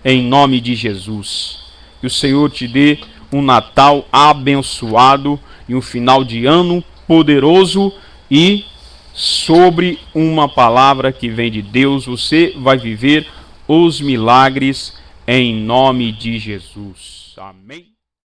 Em nome de Jesus. Que o Senhor te dê um Natal abençoado e um final de ano poderoso e sobre uma palavra que vem de Deus. Você vai viver os milagres em nome de Jesus. Amém.